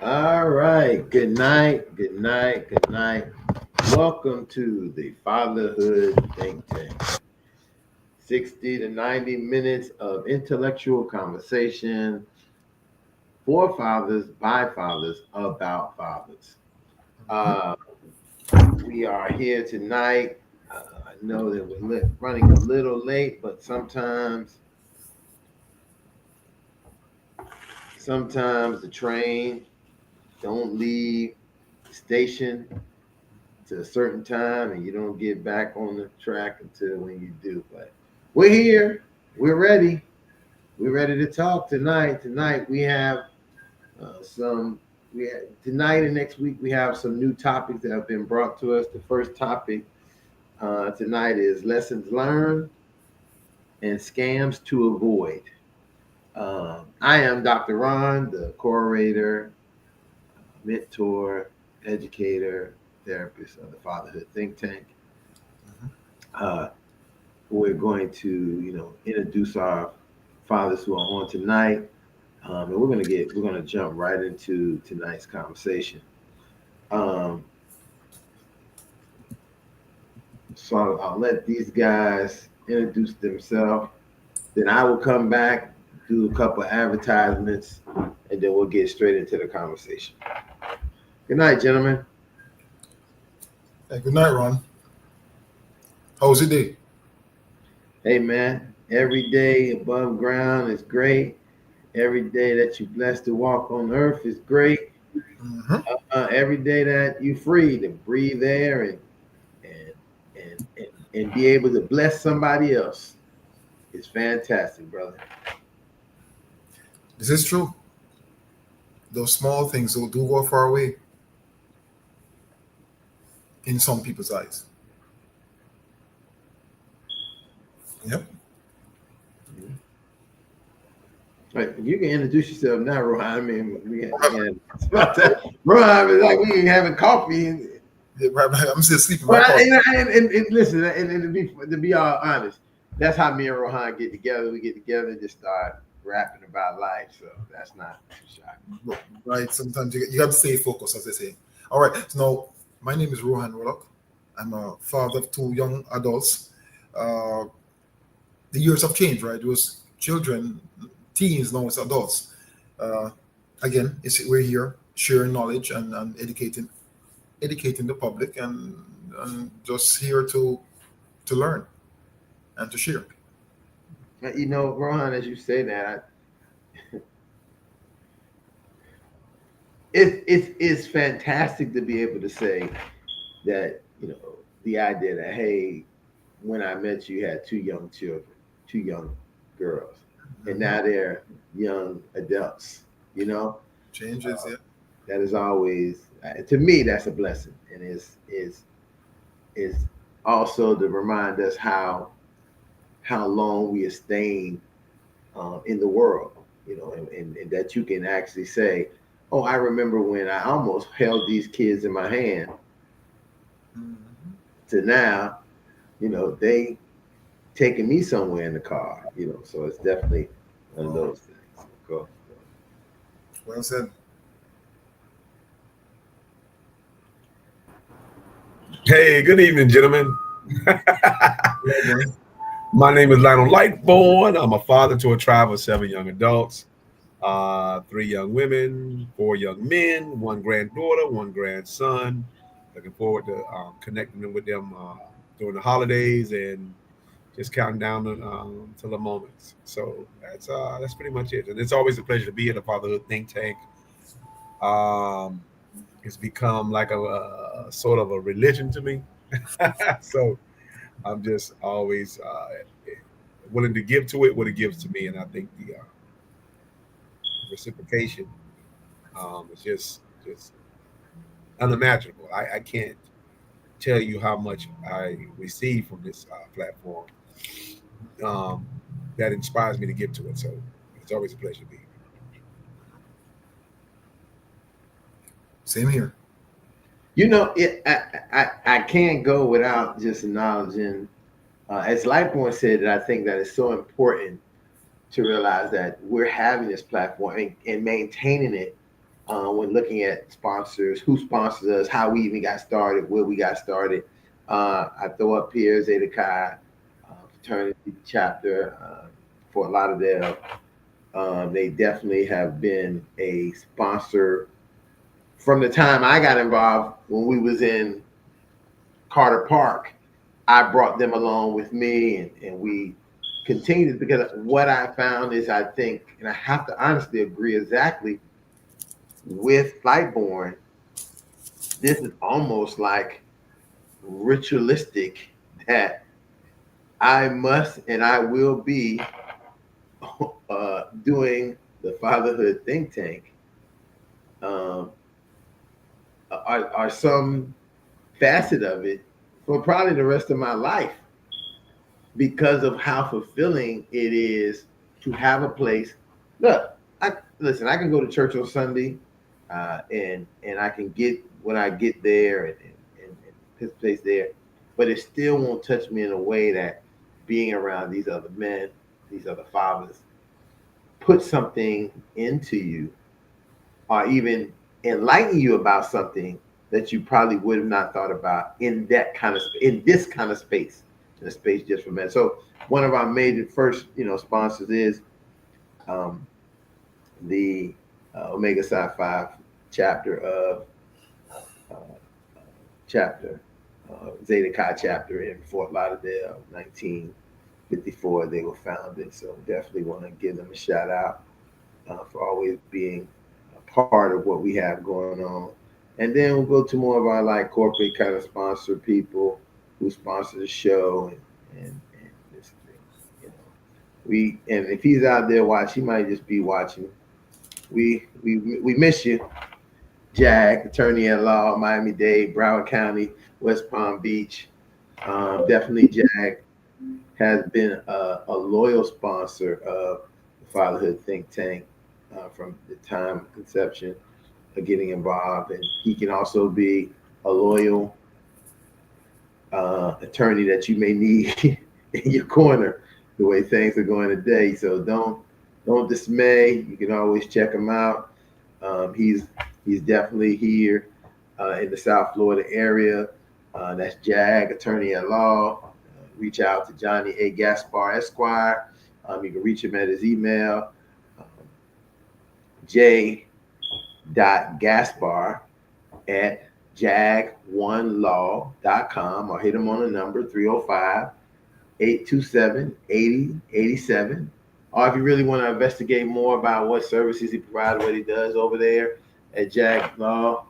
All right. Good night. Good night. Good night. Welcome to the Fatherhood Think Tank. 60 to 90 minutes of intellectual conversation for fathers, by fathers, about fathers. Uh, we are here tonight. I know that we're running a little late, but sometimes the train don't leave the station to a certain time, and you don't get back on the track until when you do. But we're here. We're ready. We're ready to talk tonight. Tonight we have some. Tonight and next week we have some new topics that have been brought to us. The first topic tonight is lessons learned and scams to avoid. I am Dr. Ron, the curator, mentor, educator, therapist of the Fatherhood Think Tank. Uh, we're going to, introduce our fathers who are on tonight, and we're gonna jump right into tonight's conversation. Um, so I'll let these guys introduce themselves. Then I will come back, do a couple of advertisements, and then we'll get straight into the conversation. Good night, gentlemen. Hey, good night, Ron. How was your day? Hey, man, every day above ground is great. Every day that you're blessed to walk on earth is great. Mm-hmm. Every day that you're free to breathe air and be able to bless somebody else is fantastic, brother. This is true. Those small things will do go far away in some people's eyes. Yep. Right, you can introduce yourself now, Rohan. I mean, Rohan is like we ain't having coffee. I'm still sleeping. And listen, and to be all honest, that's how me and Rohan get together. We get together and just start rapping about life. So that's not shocking. Right. Sometimes you have to stay focused, as they say. All right. So now, my name is Rohan Rollock. I'm a father of two young adults. The years have changed, right? It was children, teens, now it's adults. Again, we're here sharing knowledge and educating the public and just here to learn and to share. Rohan, as you say that, it's fantastic to be able to say that, the idea that, hey, when I met you, you had two young children, two young girls, and now they're young adults. Changes, yeah. That is always, to me, that's a blessing, and is also to remind us how long we are staying in the world, and that you can actually say, oh, I remember when I almost held these kids in my hand. To now, they taking me somewhere in the car, so it's definitely one of those things. Cool. Well said. Hey, good evening, gentlemen. My name is Lionel Lightborn. I'm a father to a tribe of 7 young adults, 3 young women, 4 young men, 1 granddaughter, 1 grandson. Looking forward to connecting with them during the holidays and just counting down to the moments. So that's pretty much it. And it's always a pleasure to be at the Fatherhood Think Tank. It's become like a sort of a religion to me. So I'm just always willing to give to it what it gives to me, and I think the reciprocation is just unimaginable. I can't tell you how much I receive from this platform that inspires me to give to it. So it's always a pleasure to be here. Same here. I can't go without just acknowledging as Lightborn said, I think that it's so important to realize that we're having this platform and maintaining it when looking at sponsors, who sponsors us, how we even got started, where we got started. I throw up here Zeta Chi fraternity chapter for a lot of them. They definitely have been a sponsor from the time I got involved when we was in Carter Park. I brought them along with me, and we continued, because what I found is, I think, and I have to honestly agree exactly with Lightborn, this is almost like ritualistic that I must and I will be doing the Fatherhood Think Tank, um, are some facet of it for probably the rest of my life, because of how fulfilling it is to have a place. Look, listen. I can go to church on Sunday, and I can get when I get there and his place there, but it still won't touch me in a way that being around these other men, these other fathers, put something into you, or even enlighten you about something that you probably would have not thought about in that kind of in this kind of space, in a space just for men. So one of our major first, sponsors is um, the Omega Psi Phi chapter of uh, chapter Zeta Chi chapter in Fort Lauderdale, 1954. They were founded, so definitely want to give them a shout out for always being a part of what we have going on. And then we'll go to more of our like corporate kind of sponsor people who sponsor the show, and this thing. And if he's out there watching, he might just be watching. We miss you, Jag, attorney at law, Miami-Dade, Broward County, West Palm Beach. Definitely, Jag has been a loyal sponsor of the Fatherhood Think Tank from the time of conception of getting involved. And he can also be a loyal attorney that you may need in your corner the way things are going today. So don't dismay. You can always check him out. He's definitely here in the South Florida area. That's Jag, attorney at law. Reach out to Johnny A. Gaspar Esquire. You can reach him at his email, j.gaspar@jag1law.com, or hit him on the number 305-827-8087. Or if you really want to investigate more about what services he provides, what he does over there at Jag Law,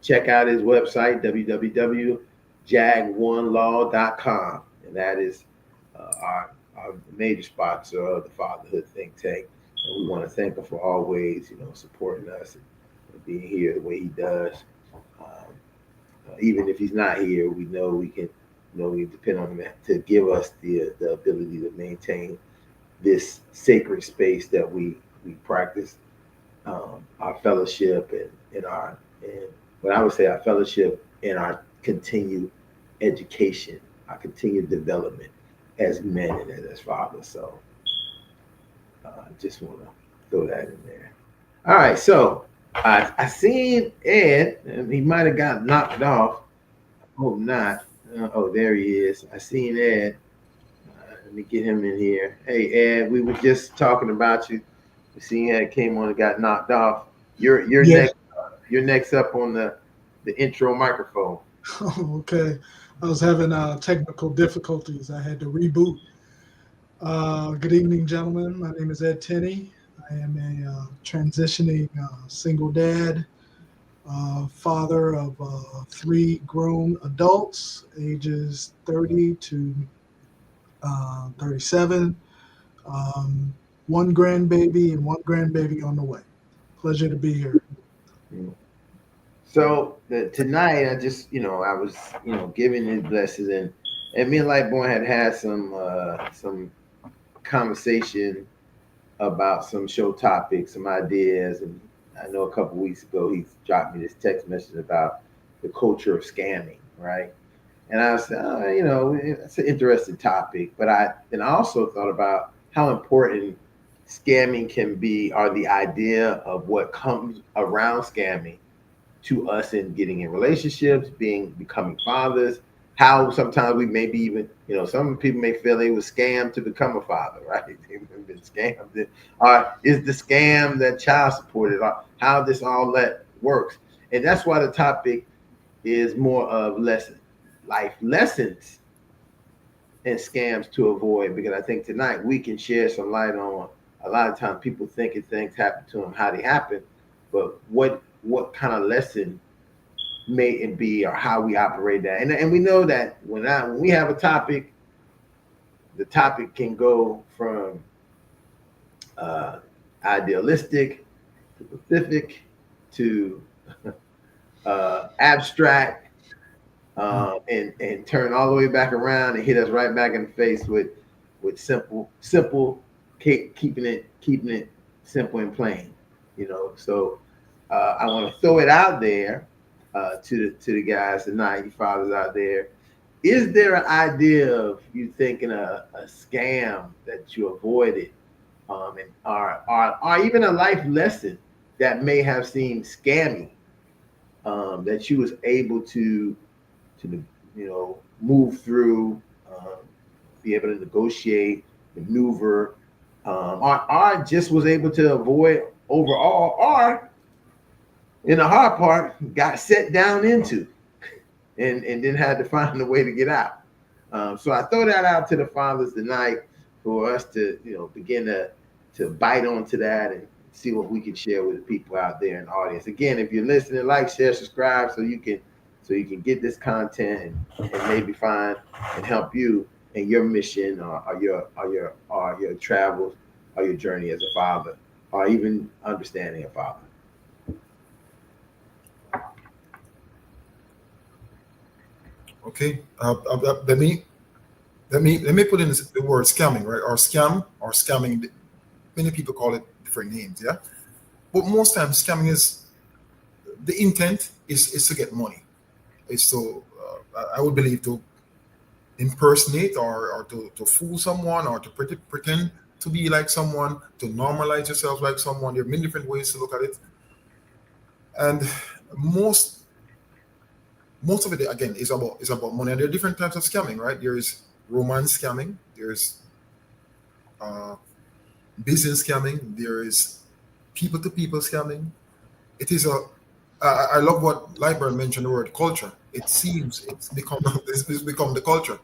check out his website, www.jag1law.com. And that is our major sponsor of the Fatherhood Think Tank. And we want to thank him for always, supporting us and being here the way he does. Even if he's not here, we know we can, we depend on him to give us the ability to maintain this sacred space that we practice, our fellowship and what I would say our fellowship and our continued education, our continued development as men and as fathers. So I just want to throw that in there. All right, so I seen Ed, and he might have got knocked off. Hope not. Oh, there he is. I seen Ed. Let me get him in here. Hey, Ed, we were just talking about you. We seen Ed came on and got knocked off. You're Yes. next. You're next up on the intro microphone. Oh, okay. I was having technical difficulties. I had to reboot. Good evening, gentlemen. My name is Ed Tenney. I am a transitioning single dad, father of 3 grown adults, ages 30 to 37, 1 grandbaby and 1 grandbaby on the way. Pleasure to be here. So tonight, I just, I was, giving his blessings, and me and Lightborn had some conversation about some show topics, some ideas, and I know a couple weeks ago he dropped me this text message about the culture of scamming, right? And I said, oh, you know, it's an interesting topic. But I also thought about how important scamming can be, or the idea of what comes around scamming to us in getting in relationships, becoming fathers. How sometimes we maybe even, you know, some people may feel they were scammed to become a father, right? They've been scammed. Or is the scam that child supported, or how this all that works? And that's why the topic is more of life lessons and scams to avoid, because I think tonight we can share some light on a lot of times people thinking things happen to them, how they happen, but what kind of lesson may it be, or how we operate that. And we know that when we have a topic, the topic can go from uh, idealistic to specific to abstract, and turn all the way back around and hit us right back in the face with simple, keeping it simple and plain, you know. So I want to throw it out there to the guys tonight, you fathers out there. Is there an idea of you thinking a scam that you avoided, and or even a life lesson that may have seemed scammy, that you was able to you know, move through, be able to negotiate, maneuver, or just was able to avoid overall, or in the hard part got set down into, and then had to find a way to get out. So I throw that out to the fathers tonight for us to, you know, begin to bite onto that and see what we can share with the people out there in the audience. Again, if you're listening, like, share, subscribe, so you can get this content and maybe find and help you in your mission, or your travels, or your journey as a father, or even understanding a father. Okay. Let me put in the word scamming, right? Or scam or scamming. Many people call it different names, yeah. But most times, scamming is the intent is to get money. It's to I would believe to impersonate, or to fool someone, or to pretend to be like someone, to normalize yourself like someone. There are many different ways to look at it, and most most of it again is about money. And there are different types of scamming, right? There is romance scamming, there's uh, business scamming, there is people to people scamming. It is a I love what Lightburn mentioned, the word culture. It seems it's become the culture.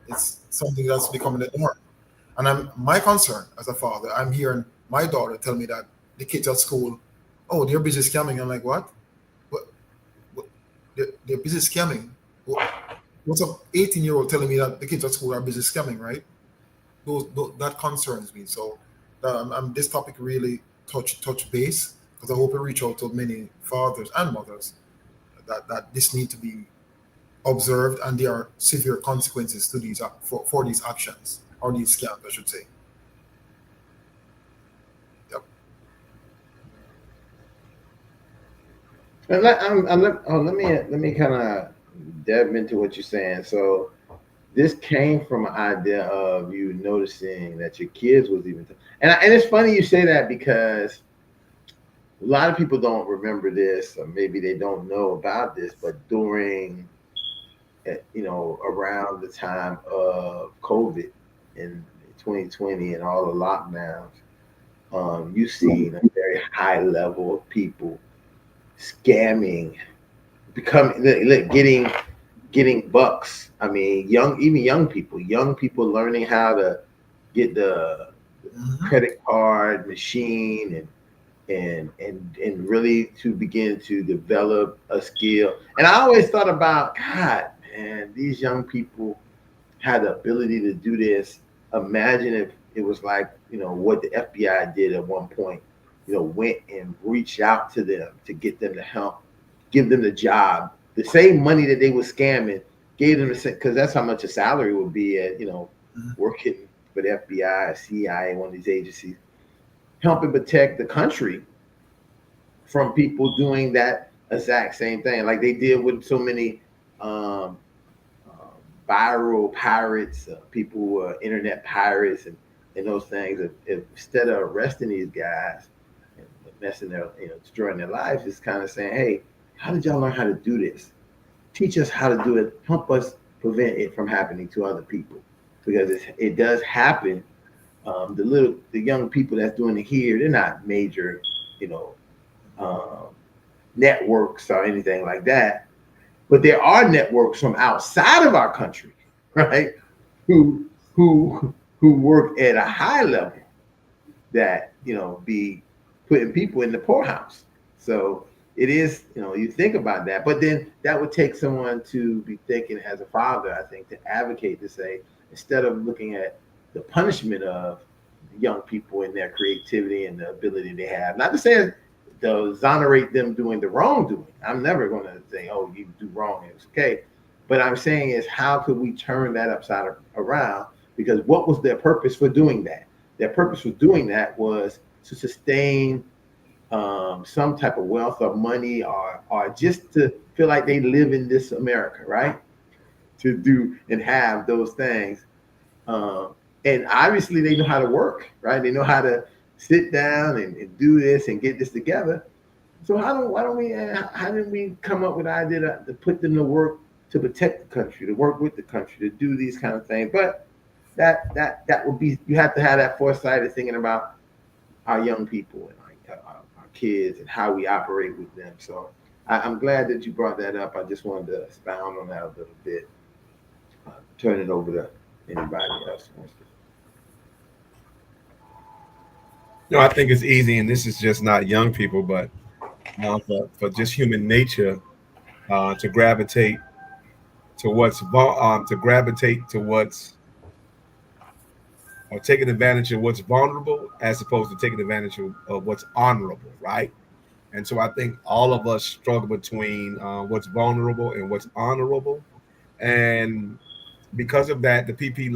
It's something that's becoming the norm. And my concern as a father, I'm hearing my daughter tell me that the kids at school, oh, they're busy scamming. I'm like, what? What? They're busy scamming. What's up? 18-year-old telling me that the kids at school are busy scamming, right? Those that concerns me. So this topic really touch base, because I hope it reach out to many fathers and mothers that this need to be observed, and there are severe consequences to these for these actions, or these scams, I should say. Yep. And let me kind of delve into what you're saying. So this came from an idea of you noticing that your kids was even, and it's funny you say that, because a lot of people don't remember this, or maybe they don't know about this, but during, you know, around the time of COVID in 2020 and all the lockdowns, you see a very high level of people scamming, becoming, getting bucks. I mean, young people learning how to get the Mhm. credit card machine, and really to begin to develop a skill. And I always thought about, God, man, these young people had the ability to do this. Imagine if it was like, you know, what the FBI did at one point, you know, went and reached out to them to get them to help, give them the job, the same money that they were scamming, gave them the same, because that's how much a salary would be at, you know, Mhm. working for the FBI, CIA, one of these agencies, helping protect the country from people doing that exact same thing, like they did with so many um, viral pirates, people who are internet pirates and those things. If instead of arresting these guys and messing their, destroying their lives, it's kind of saying, hey, how did y'all learn how to do this? Teach us how to do it. Help us prevent it from happening to other people, because it does happen. The young people that's doing it here, they're not major, um, networks or anything like that. But there are networks from outside of our country, right? Who work at a high level that be putting people in the poorhouse. So it is, you think about that, but then that would take someone to be thinking as a father, I think, to advocate to say, instead of looking at the punishment of young people and their creativity and the ability they have, not to say to exonerate them doing the wrongdoing. I'm never going to say, oh, you do wrong, it's okay. But I'm saying is, how could we turn that upside around? Because what was their purpose for doing that? Their purpose for doing that was to sustain some type of wealth or money, or just to feel like they live in this America, right? To do and have those things. And obviously they know how to work, right? They know how to sit down and do this and get this together. So how didn't we come up with the idea to put them to work, to protect the country, to work with the country, to do these kind of things? But that would be, you have to have that foresight of thinking about our young people and our kids and how we operate with them. So I'm glad that you brought that up. I just wanted to expound on that a little bit. Turn it over to anybody else. I think it's easy, and this is just not young people, but for just human nature to gravitate to what's or taking advantage of what's vulnerable as opposed to taking advantage of what's honorable, right? And so I think all of us struggle between what's vulnerable and what's honorable, and because of that, the PPP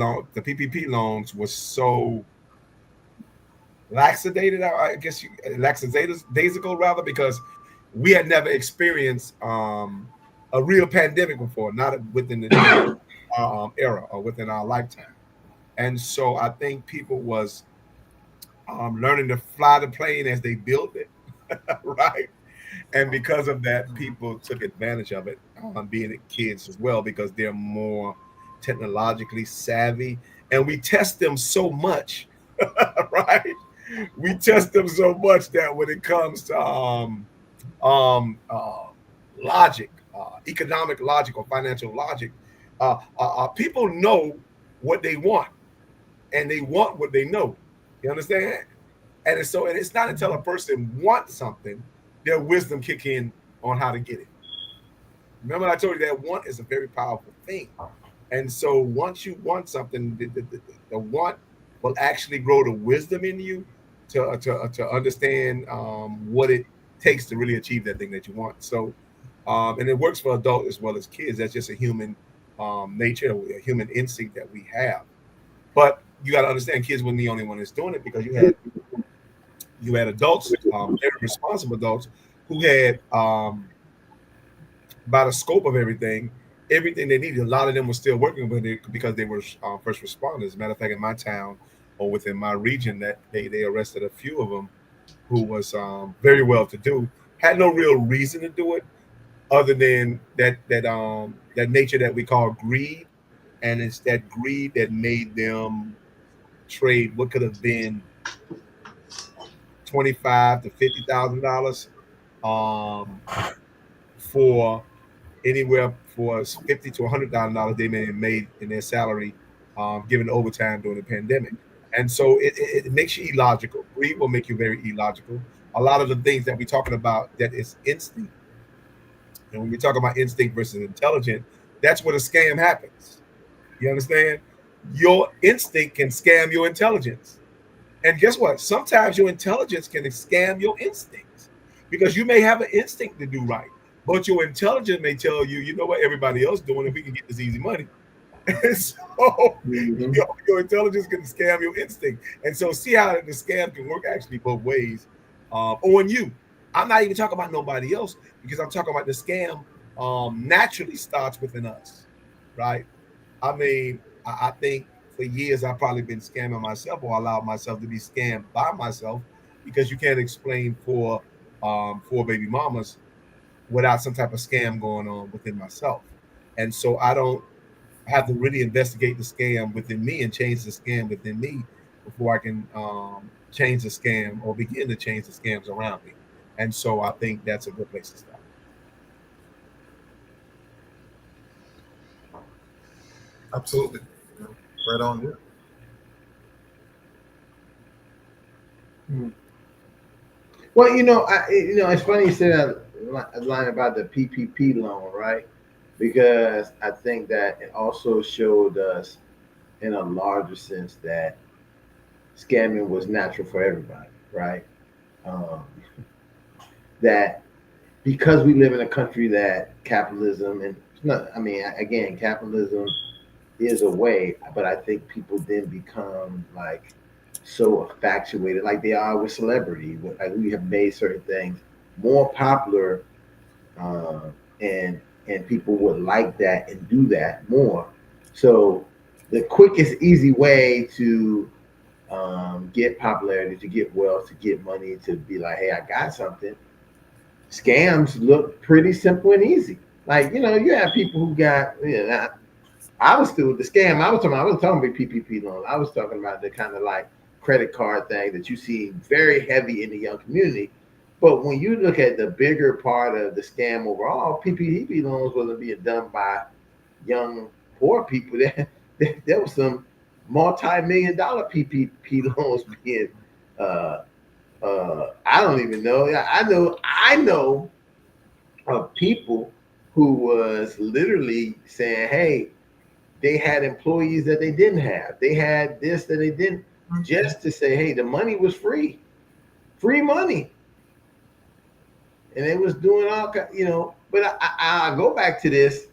loans was so lackadaisical rather, because we had never experienced a real pandemic before, not within the era or within our lifetime. And so I think people was learning to fly the plane as they built it, right? And because of that, people took advantage of it, being kids as well, because they're more technologically savvy, and we test them so much, right? We test them so much that when it comes to logic, economic logic or financial logic, people know what they want, and they want what they know. You understand? And it's not until a person wants something, their wisdom kick in on how to get it. Remember, I told you that want is a very powerful thing. And so once you want something, the want will actually grow the wisdom in you to understand what it takes to really achieve that thing that you want. So, and it works for adults as well as kids. That's just a human nature, a human instinct that we have. But you got to understand, kids weren't the only one that's doing it, because you had adults, very responsible adults, who had by the scope of everything they needed. A lot of them were still working with it because they were first responders. As a matter of fact, in my town or within my region, that they arrested a few of them who was very well to do, had no real reason to do it other than that nature that we call greed. And it's that greed that made them trade what could have been $25,000 to $50,000 for anywhere for $50,000 to $100,000 they may have made in their salary, given overtime during the pandemic. And so it makes you illogical. Greed will make you very illogical. A lot of the things that we're talking about, that is instinct. And when we talk about instinct versus intelligent, that's where the scam happens. You understand? Your instinct can scam your intelligence. And guess what? Sometimes your intelligence can scam your instincts, because you may have an instinct to do right, but your intelligence may tell you, you know what, everybody else doing it, we can get this easy money. And so your intelligence can scam your instinct. And so see how the scam can work actually both ways on you. I'm not even talking about nobody else, because I'm talking about the scam naturally starts within us, right? I mean, I think for years I've probably been scamming myself or allowed myself to be scammed by myself because you can't explain for baby mamas without some type of scam going on within myself. And so I don't have to really investigate the scam within me and change the scam within me before I can change the scam or begin to change the scams around me. And so I think that's a good place to start. Absolutely. You know, right on. Yeah. Well, it's funny you said that line about the PPP loan, right? Because I think that it also showed us, in a larger sense, that scamming was natural for everybody, right? Um, that because we live in a country that capitalism and not, I mean, again, capitalism is a way, but I think people then become like so infatuated, like they are with celebrity. Like we have made certain things more popular, uh, and people would like that and do that more. So the quickest, easy way to get popularity, to get wealth, to get money, to be like, hey, I got something. Scams look pretty simple and easy. Like you have people who got I was still the scam. I was talking about PPP loans. I was talking about the kind of like credit card thing that you see very heavy in the young community. But when you look at the bigger part of the scam overall, PPP loans wasn't being done by young poor people. There was some multi-million-dollar PPP loans being. Uh, I don't even know. Yeah, I know of people who was literally saying, "Hey, they had employees that they didn't have. They had this that they didn't, just to say, hey, the money was free money, and they was doing But I go back to this: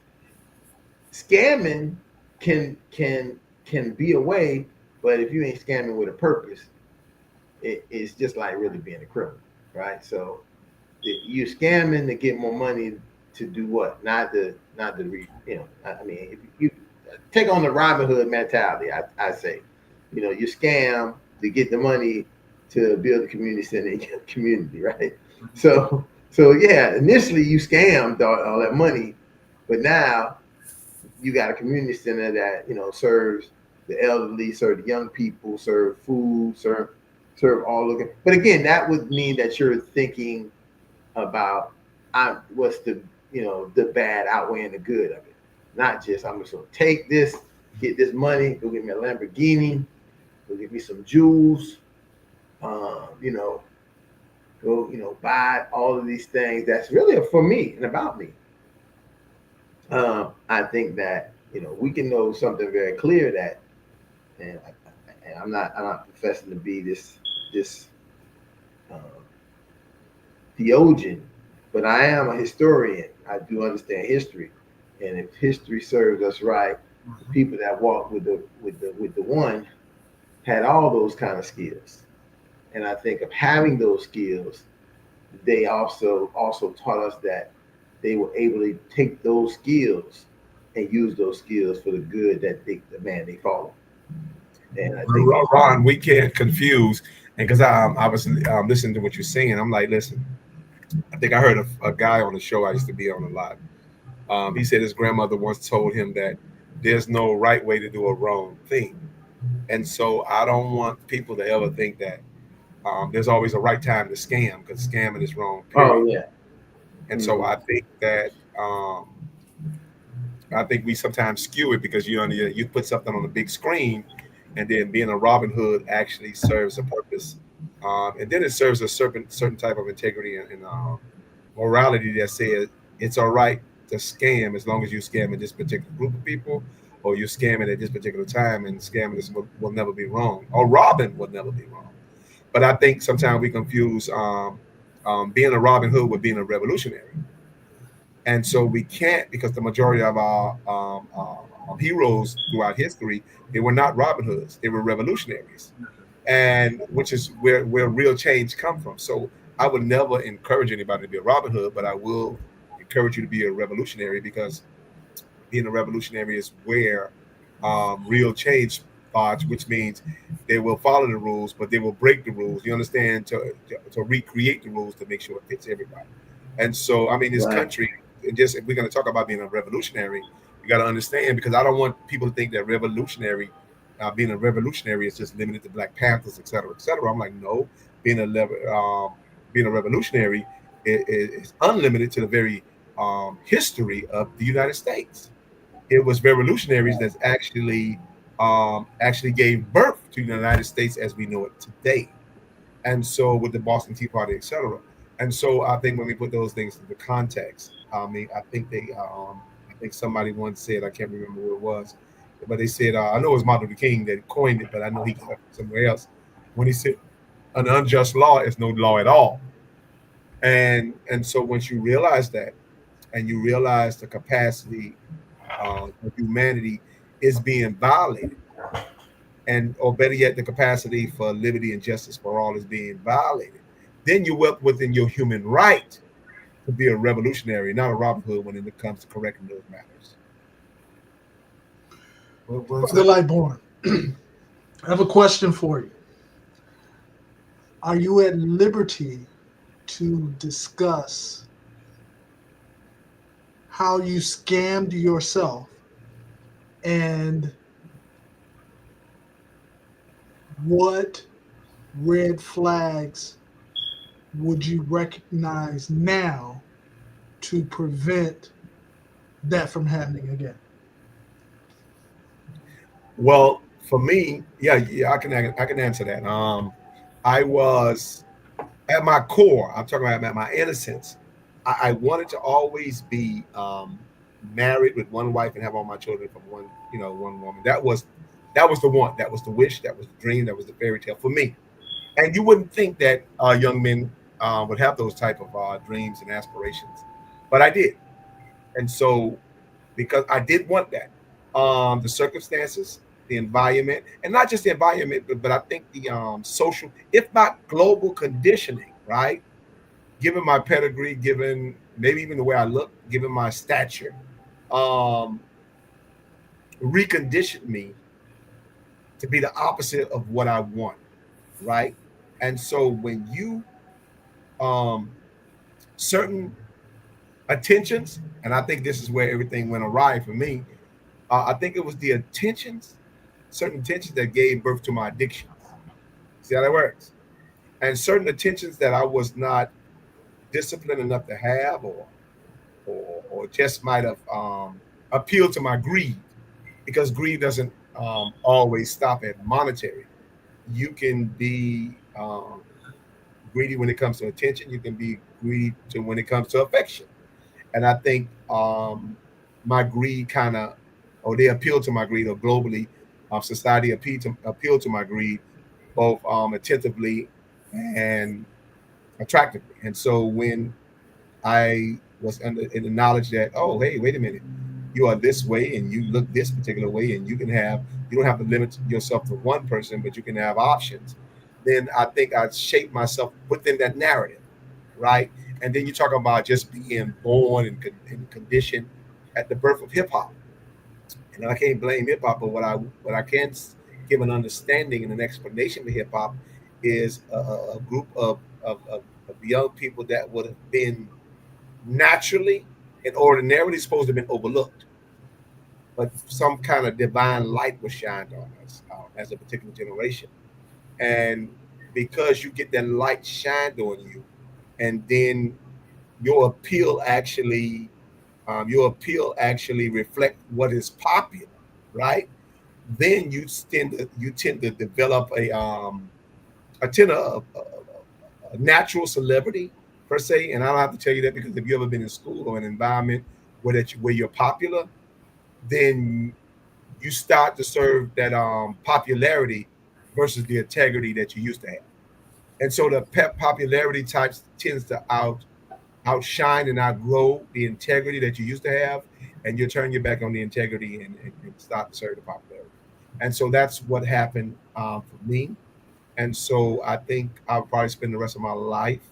scamming can be a way, but if you ain't scamming with a purpose, it's just like really being a criminal, right? So you're scamming to get more money to do what? Not to I mean, if you take on the Robin Hood mentality, I say, you scam to get the money to build a community center in your community, right? So yeah, initially you scammed all that money, but now you got a community center that serves the elderly, serve the young people, serve food, serve all of it. But again, that would mean that you're thinking about what's the bad outweighing the good of it. Not just I'm just gonna take this, get this money, go get me a Lamborghini, go get me some jewels, you know, go buy all of these things. That's really for me and about me. I think that we can know something very clear that, and I'm not professing to be this um, theologian, but I am a historian. I do understand history, and if history serves us right, the people that walked with the one had all those kind of skills. And I think of having those skills, they also taught us that they were able to take those skills and use those skills for the good that the man they follow. And I think Ron, we can't confuse. And because I was listening to what you're saying, I'm like, listen, I think I heard a guy on the show I used to be on a lot. He said his grandmother once told him that there's no right way to do a wrong thing. And so I don't want people to ever think that there's always a right time to scam because scamming is wrong, oh period. yeah. And so Mhm. I think we sometimes skew it because you put something on the big screen, and then being a Robin Hood actually serves a purpose, and then it serves a certain type of integrity and morality that says it's all right to scam as long as you scam at this particular group of people, or you're scamming at this particular time, and scamming will never be wrong, or robbing will never be wrong. But I think sometimes we confuse being a Robin Hood with being a revolutionary. And so we can't because the majority of our heroes throughout history, they were not Robin Hoods, they were revolutionaries, and which is where real change come from. So I would never encourage anybody to be a Robin Hood, but I will encourage you to be a revolutionary because being a revolutionary is where real change pods, which means they will follow the rules, but they will break the rules. You understand? To recreate the rules to make sure it fits everybody. And so, I mean, this Right. country, and just if we're going to talk about being a revolutionary, you got to understand, because I don't want people to think that being a revolutionary is just limited to Black Panthers, et cetera, et cetera. I'm like, no, being a being a revolutionary is unlimited to the very history of the United States. It was revolutionaries that actually gave birth to the United States as we know it today. And so with the Boston Tea Party, etc. And so I think when we put those things into context, I mean, I think somebody once said, I can't remember who it was, but they said, I know it was Martin Luther King that coined it, but I know he got it from somewhere else. When he said, an unjust law is no law at all. And so once you realize that, and you realize the capacity of humanity is being violated, and or better yet, the capacity for liberty and justice for all is being violated, then you're well within your human right to be a revolutionary, not a Robin Hood when it comes to correcting those matters. Well Brother said. Lightborn, I have a question for you. Are you at liberty to discuss how you scammed yourself and what red flags would you recognize now to prevent that from happening again? Well, for me, yeah, I can answer that. I was at my core. I'm talking about at my innocence. I wanted to always be married with one wife and have all my children from one woman. That was the one. That was the wish. That was the dream. That was the fairy tale for me. And you wouldn't think that young men would have those type of dreams and aspirations, but I did. And so, because I did want that, the circumstances, the environment, and not just the environment, but I think the social, if not global conditioning, right? Given my pedigree, given maybe even the way I look, given my stature, um, reconditioned me to be the opposite of what I want, right? And so when you um, certain attentions, and I think this is where everything went awry for me. I think it was the attentions, certain attentions that gave birth to my addictions. See how that works? And certain attentions that I was not disciplined enough to have, or just might have appealed to my greed, because greed doesn't always stop at monetary. You can be greedy when it comes to attention. You can be greedy to when it comes to affection. And I think my greed kind of, or they appeal to my greed, or globally, society appeal to my greed, both attentively and attractively. And so when I was in the knowledge that, oh, hey, wait a minute, you are this way and you look this particular way, and you don't have to limit yourself to one person, but you can have options. Then I think I shaped myself within that narrative, right? And then you talk about just being born and conditioned at the birth of hip hop, and I can't blame hip hop, but what I can give an understanding and an explanation to hip hop is a group of young people that would have been naturally and ordinarily supposed to have been overlooked, but some kind of divine light was shined on us as a particular generation. And because you get that light shined on you, and then your appeal actually reflect what is popular, right? Then you tend to develop a natural celebrity per se. And I don't have to tell you that, because if you ever been in school or an environment where you're popular, then you start to serve that popularity versus the integrity that you used to have. And so the popularity types tends to outshine and outgrow the integrity that you used to have, and you turn your back on the integrity and start to serve the popularity. And so that's what happened for me. And so I think I'll probably spend the rest of my life.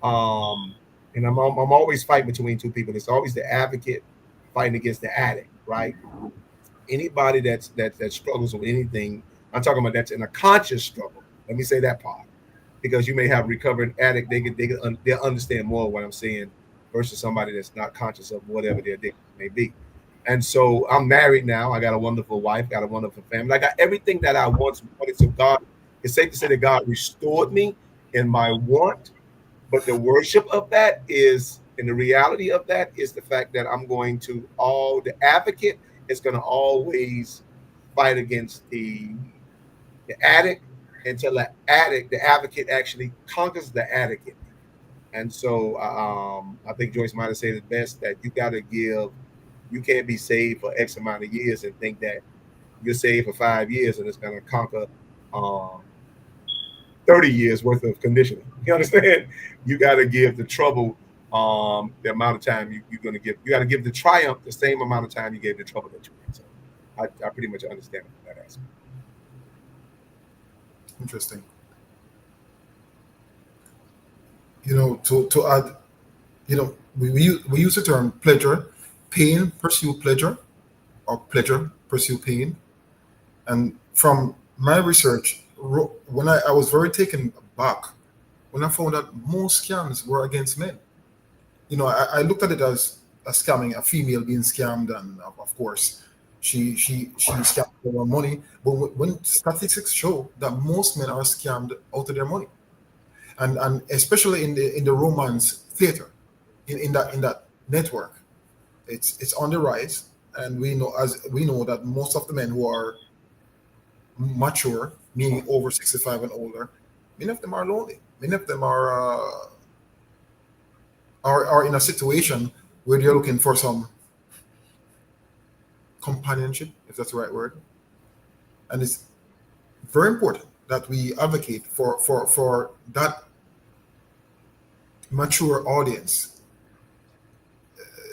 Um, and I'm always fighting between two people. It's always the advocate fighting against the addict, right? anybody that struggles with anything, I'm talking about that's in a conscious struggle. Let me say that part, because you may have recovered addict, they'll understand more what I'm saying versus somebody that's not conscious of whatever their addiction may be. And so I'm married now. I got a wonderful wife, got a wonderful family. I got everything that I once wanted. So God, it's safe to say that God restored me in my want, but the worship of that is, and the reality of that is the fact that I'm going to the advocate is going to always fight against the addict until the advocate actually conquers the addict. And so I think Joyce might have said it best that you can't be saved for X amount of years and think that you're saved for 5 years and it's going to conquer um, 30 years worth of conditioning. You understand? You got to give the trouble the amount of time you're going to give. You got to give the triumph the same amount of time you gave the trouble that you had. So I pretty much understand that aspect. Interesting. To add, we use the term pleasure, pain pursue pleasure, or pleasure pursue pain. And from my research, when I was very taken aback when I found that most scams were against men. I looked at it as a scamming, a female being scammed, and of course, she scammed for her money. But when statistics show that most men are scammed out of their money, and especially in the romance theater, in that network, it's on the rise, and we know that most of the men who are mature, meaning over 65 and older, many of them are lonely. Many of them are in a situation where they're looking for some companionship, if that's the right word. And it's very important that we advocate for that mature audience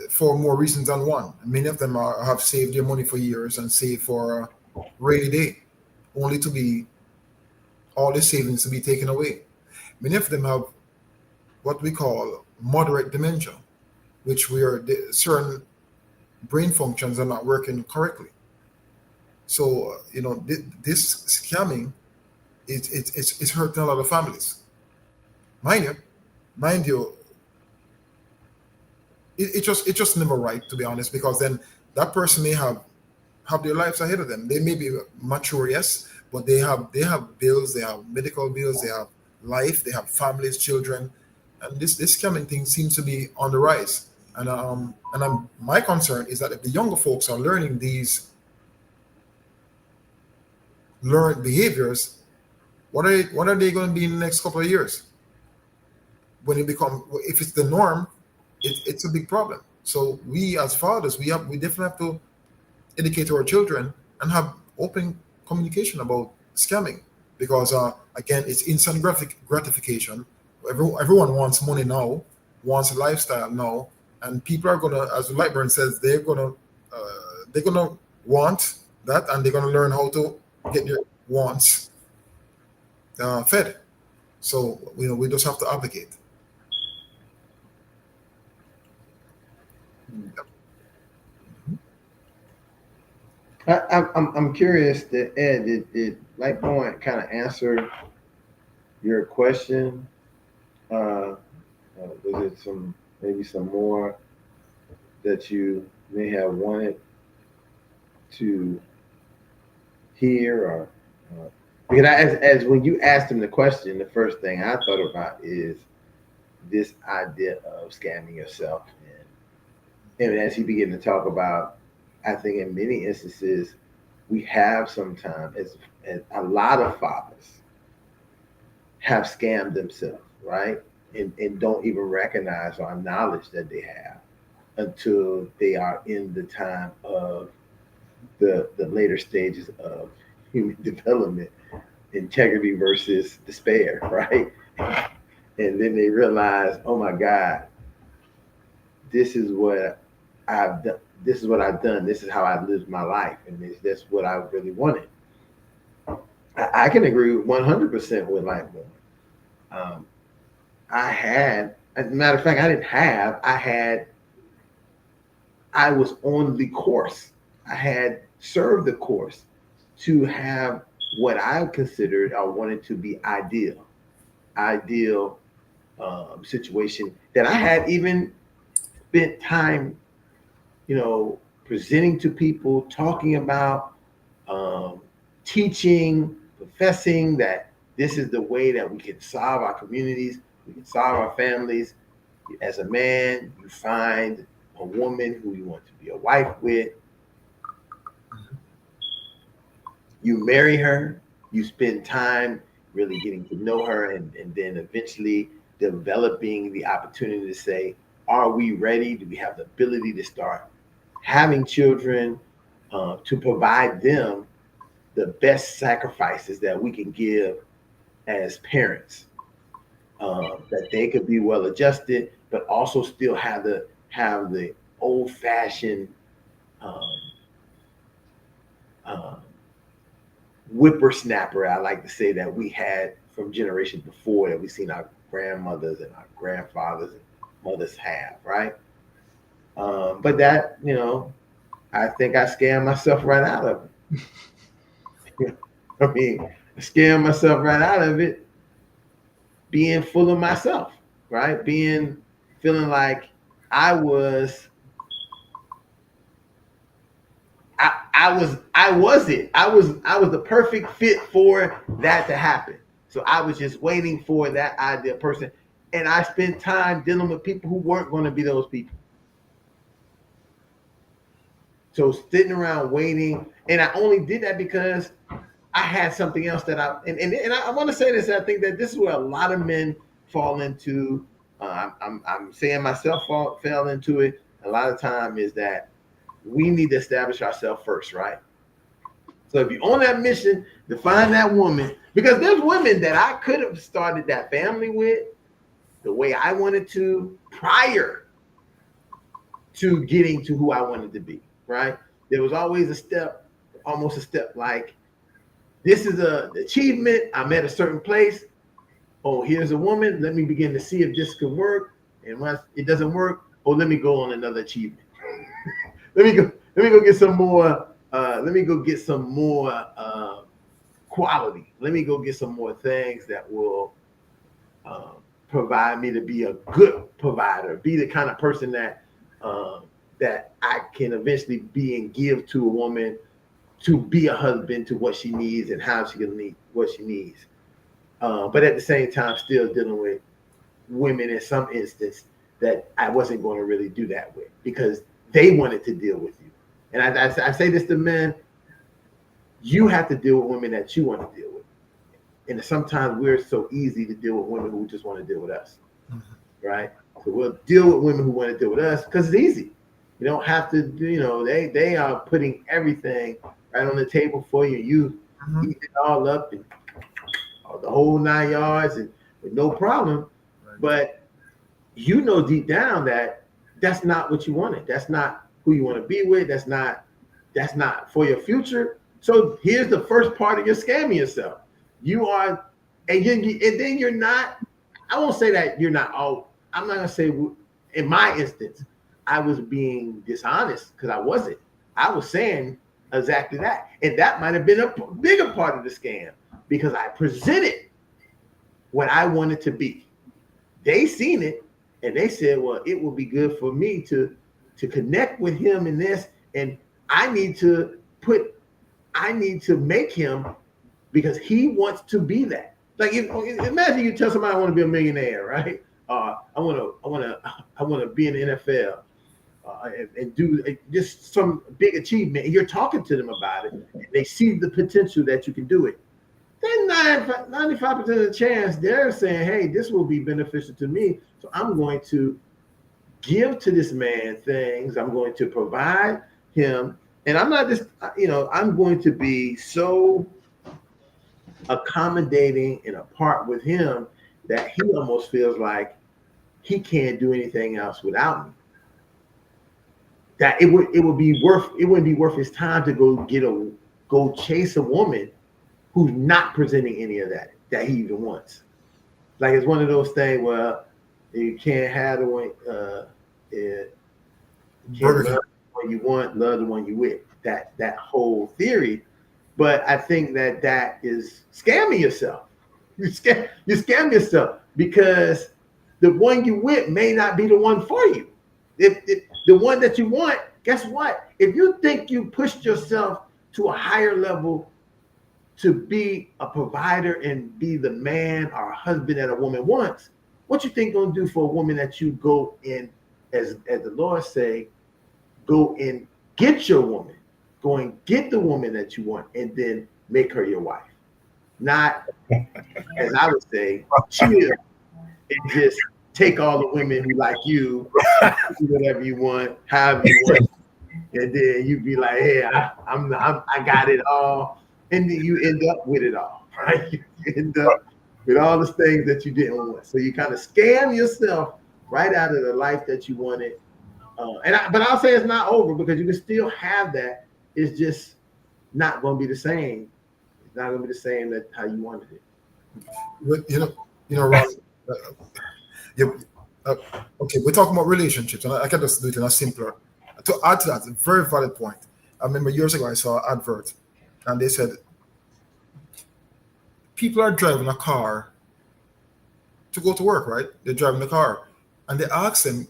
for more reasons than one. Many of them have saved their money for years and save for a rainy day, only to be all the savings to be taken away. Many of them have what we call moderate dementia, which where certain brain functions are not working correctly. So this scamming, it's hurting a lot of families. Mind you, mind you, it just never right, to be honest, because then that person may have their lives ahead of them. They may be mature, yes, but they have bills, they have medical bills, they have life, they have families, children, and this scamming thing seems to be on the rise. And my concern is that if the younger folks are learning these learned behaviors, what are they going to be in the next couple of years? When if it's the norm, it's a big problem. So we as fathers, we definitely have to educate our children and have open communication about scamming, because again, it's instant gratification. Everyone wants money now, wants a lifestyle now, and people are gonna, as Lightburn says, they're gonna want that, and they're gonna learn how to get their wants fed. So we just have to advocate. I'm curious that Ed, did Lightborn kind of answer your question? Was it maybe some more that you may have wanted to hear, or because as when you asked him the question, the first thing I thought about is this idea of scamming yourself, and as he began to talk about, I think in many instances we have sometimes as a lot of fathers have scammed themselves, right? And don't even recognize or acknowledge that they have until they are in the time of the later stages of human development, integrity versus despair, right? And then they realize, oh my God, this is what I've done. This is what I've done. This is how I lived my life, and that's what I really wanted. I can agree 100% with Lightborn. As a matter of fact, I was on the course. I had serve the course to have what I considered or wanted to be ideal situation that I had even spent time, presenting to people, talking about, teaching, professing that this is the way that we can solve our communities, we can solve our families. As a man, you find a woman who you want to be a wife with. You marry her, you spend time really getting to know her, and then eventually developing the opportunity to say, are we ready? Do we have the ability to start having children, to provide them the best sacrifices that we can give as parents, that they could be well adjusted, but also still have the old fashioned whippersnapper, I like to say, that we had from generations before, that we've seen our grandmothers and our grandfathers and mothers have, right? But that, I think I scammed myself right out of it. I mean, I scammed myself right out of it, being full of myself, right? Feeling like I was the perfect fit for that to happen. So I was just waiting for that ideal person. And I spent time dealing with people who weren't going to be those people. So sitting around waiting, and I only did that because I had something else that I want to say this. I think that this is where a lot of men fall into. I'm saying myself fell into it a lot of time, is that we need to establish ourselves first, right? So if you're on that mission to find that woman, because there's women that I could have started that family with the way I wanted to prior to getting to who I wanted to be, right? There was always almost a step like, this is an achievement. I'm at a certain place. Oh, here's a woman. Let me begin to see if this can work. And once it doesn't work, let me go on another achievement. Let me go get some more. Let me go get some more quality. Let me go get some more things that will provide me to be a good provider, be the kind of person that I can eventually be and give to a woman, to be a husband to what she needs and how she can need what she needs. But at the same time, still dealing with women in some instance that I wasn't going to really do that with, because they wanted to deal with you. And I say this to men: you have to deal with women that you want to deal with. And sometimes we're so easy to deal with women who just want to deal with us, right? So we'll deal with women who want to deal with us because it's easy. You don't have to, they are putting everything right on the table for you. You eat it all up and the whole 9 yards, and with no problem. Right. But deep down that that's not what you wanted. That's not who you want to be with. That's not for your future. So here's the first part of your scamming yourself. You are, and then you're not. I won't say that you're not all. I'm not gonna say in my instance I was being dishonest, because I wasn't. I was saying exactly that, and that might have been a bigger part of the scam, because I presented what I wanted to be. They seen it and they said, well, it will be good for me to connect with him in this, and I need to make him, because he wants to be that. Like, imagine you tell somebody I want to be a millionaire, right? I want to be in the NFL and do just some big achievement, and you're talking to them about it, and they see the potential that you can do it. Then 95% of the chance they're saying, hey, this will be beneficial to me, so I'm going to give to this man things. I'm going to provide him, and I'm not just, I'm going to be so accommodating and apart with him that he almost feels like he can't do anything else without me. That it wouldn't be worth his time to go chase a woman who's not presenting any of that he even wants. Like, it's one of those things where you can't have the one, you can't love the one you want, love the one you with. that whole theory. But I think that is scamming yourself. You scam yourself because the one you with may not be the one for you. If the one that you want, guess what? If you think you pushed yourself to a higher level to be a provider and be the man or husband that a woman wants, what you think gonna do for a woman that you go in, as the Lord say, go and get your woman, go and get the woman that you want, and then make her your wife. Not, as I would say, chill and just take all the women who like you, do whatever you want, however you want, and then you be like, hey, I got it all, and then you end up with it all, right? You end up with all the things that you didn't want. So you kind of scam yourself right out of the life that you wanted. But I'll say it's not over because you can still have that. It's just not going to be the same. It's not going to be the same that how you wanted it. But, Ron, okay, we're talking about relationships, and I can just do it in a simpler. To add to that, a very valid point. I remember years ago I saw an advert, and they said people are driving a car to go to work, right? They're driving the car, and they ask them,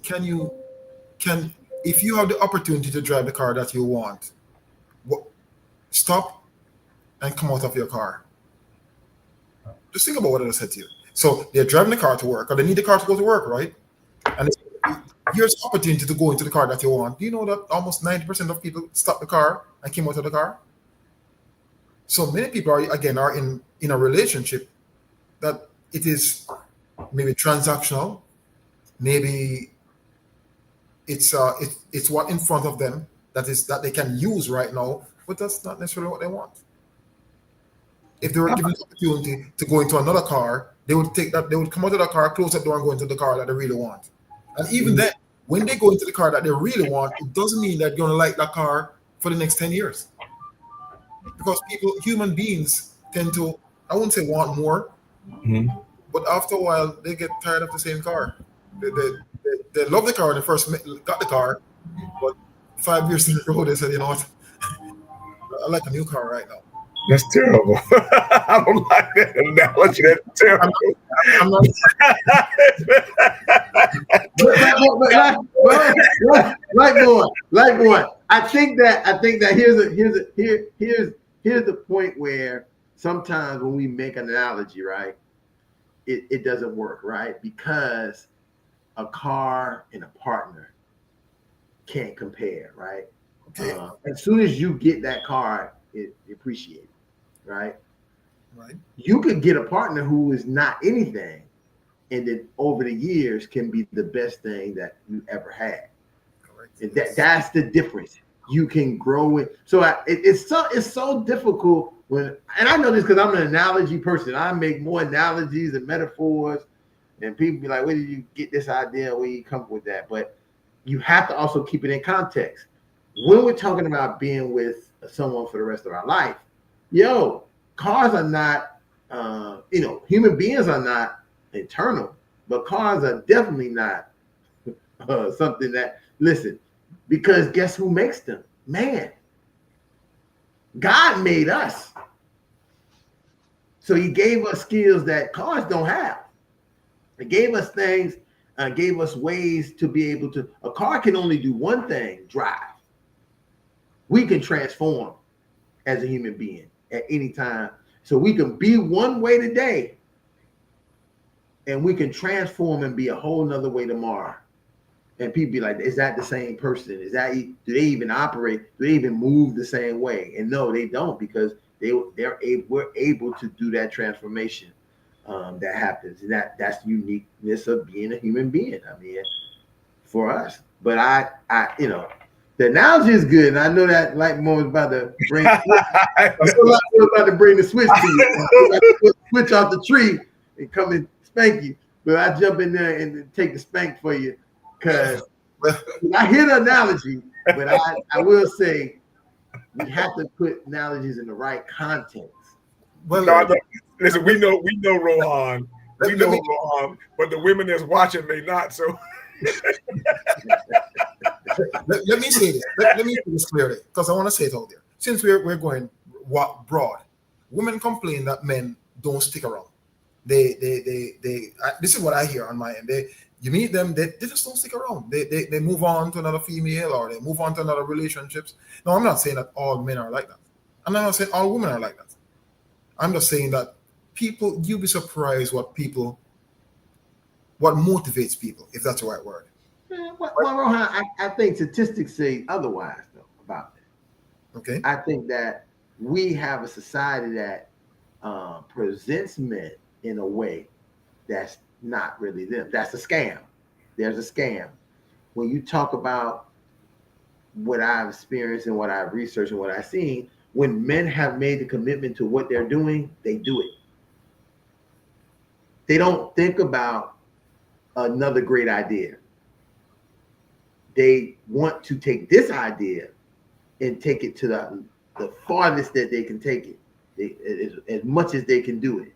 if you have the opportunity to drive the car that you want, stop and come out of your car. Just think about what I just said to you. So they're driving the car to work, or they need the car to go to work, right? And here's the opportunity to go into the car that you want. Do you know that almost 90% of people stop the car and came out of the car? So many people are in a relationship that it is maybe transactional, maybe it's what in front of them that they can use right now, but that's not necessarily what they want. If they were given the opportunity to go into another car, they would come out of the car, close the door, and go into the car that they really want. And even then, when they go into the car that they really want, it doesn't mean that they're going to like that car for the next 10 years. Because human beings tend to, I wouldn't say want more, but after a while, they get tired of the same car. They love the car when they first got the car, but 5 years in the road, they said, you know what, I like a new car right now. That's terrible. I don't like that analogy. That's terrible. I'm not. Like boy. I think that here's the point where sometimes when we make an analogy, right, it doesn't work, right? Because a car and a partner can't compare, right? Okay. As soon as you get that car, it appreciates. Right. You could get a partner who is not anything, and then over the years can be the best thing that you ever had. And that's the difference. You can grow it. So it's so difficult and I know this because I'm an analogy person. I make more analogies and metaphors, and people be like, "Where did you get this idea? Where you come up with that?" But you have to also keep it in context. When we're talking about being with someone for the rest of our life, cars are not, human beings are not eternal, but cars are definitely not something that, listen, because guess who makes them? Man. God made us. So he gave us skills that cars don't have. He gave us things, gave us ways to be able to, a car can only do one thing, drive. We can transform as a human being at any time. So we can be one way today and we can transform and be a whole nother way tomorrow. And people be like, is that the same person? Do they even operate? Do they even move the same way? And no, they don't, because we're able to do that transformation that happens. And that's the uniqueness of being a human being. I mean, for us. But I the analogy is good, and I know that light bulb is about to bring. About to bring the switch to you. Switch off the tree and come and spank you. But I jump in there and take the spank for you, because I hear the analogy, but I will say we have to put analogies in the right context. Well, listen, we know Rohan. We know Rohan, but the women that's watching may not. So Let me say this. Let me say this clearly, because I want to say it out there. Since we're going broad, women complain that men don't stick around. This is what I hear on my end. You meet them, they just don't stick around. They move on to another female, or they move on to another relationships. No, I'm not saying that all men are like that. I'm not saying all women are like that. I'm just saying that people, you'll be surprised what motivates people, if that's the right word. Well, Rohan, I think statistics say otherwise, though, about that. Okay. I think that we have a society that presents men in a way that's not really them. That's a scam. There's a scam. When you talk about what I've experienced and what I've researched and what I've seen, when men have made the commitment to what they're doing, they do it. They don't think about another great idea. They want to take this idea and take it to the farthest that they can take it, as much as they can do it.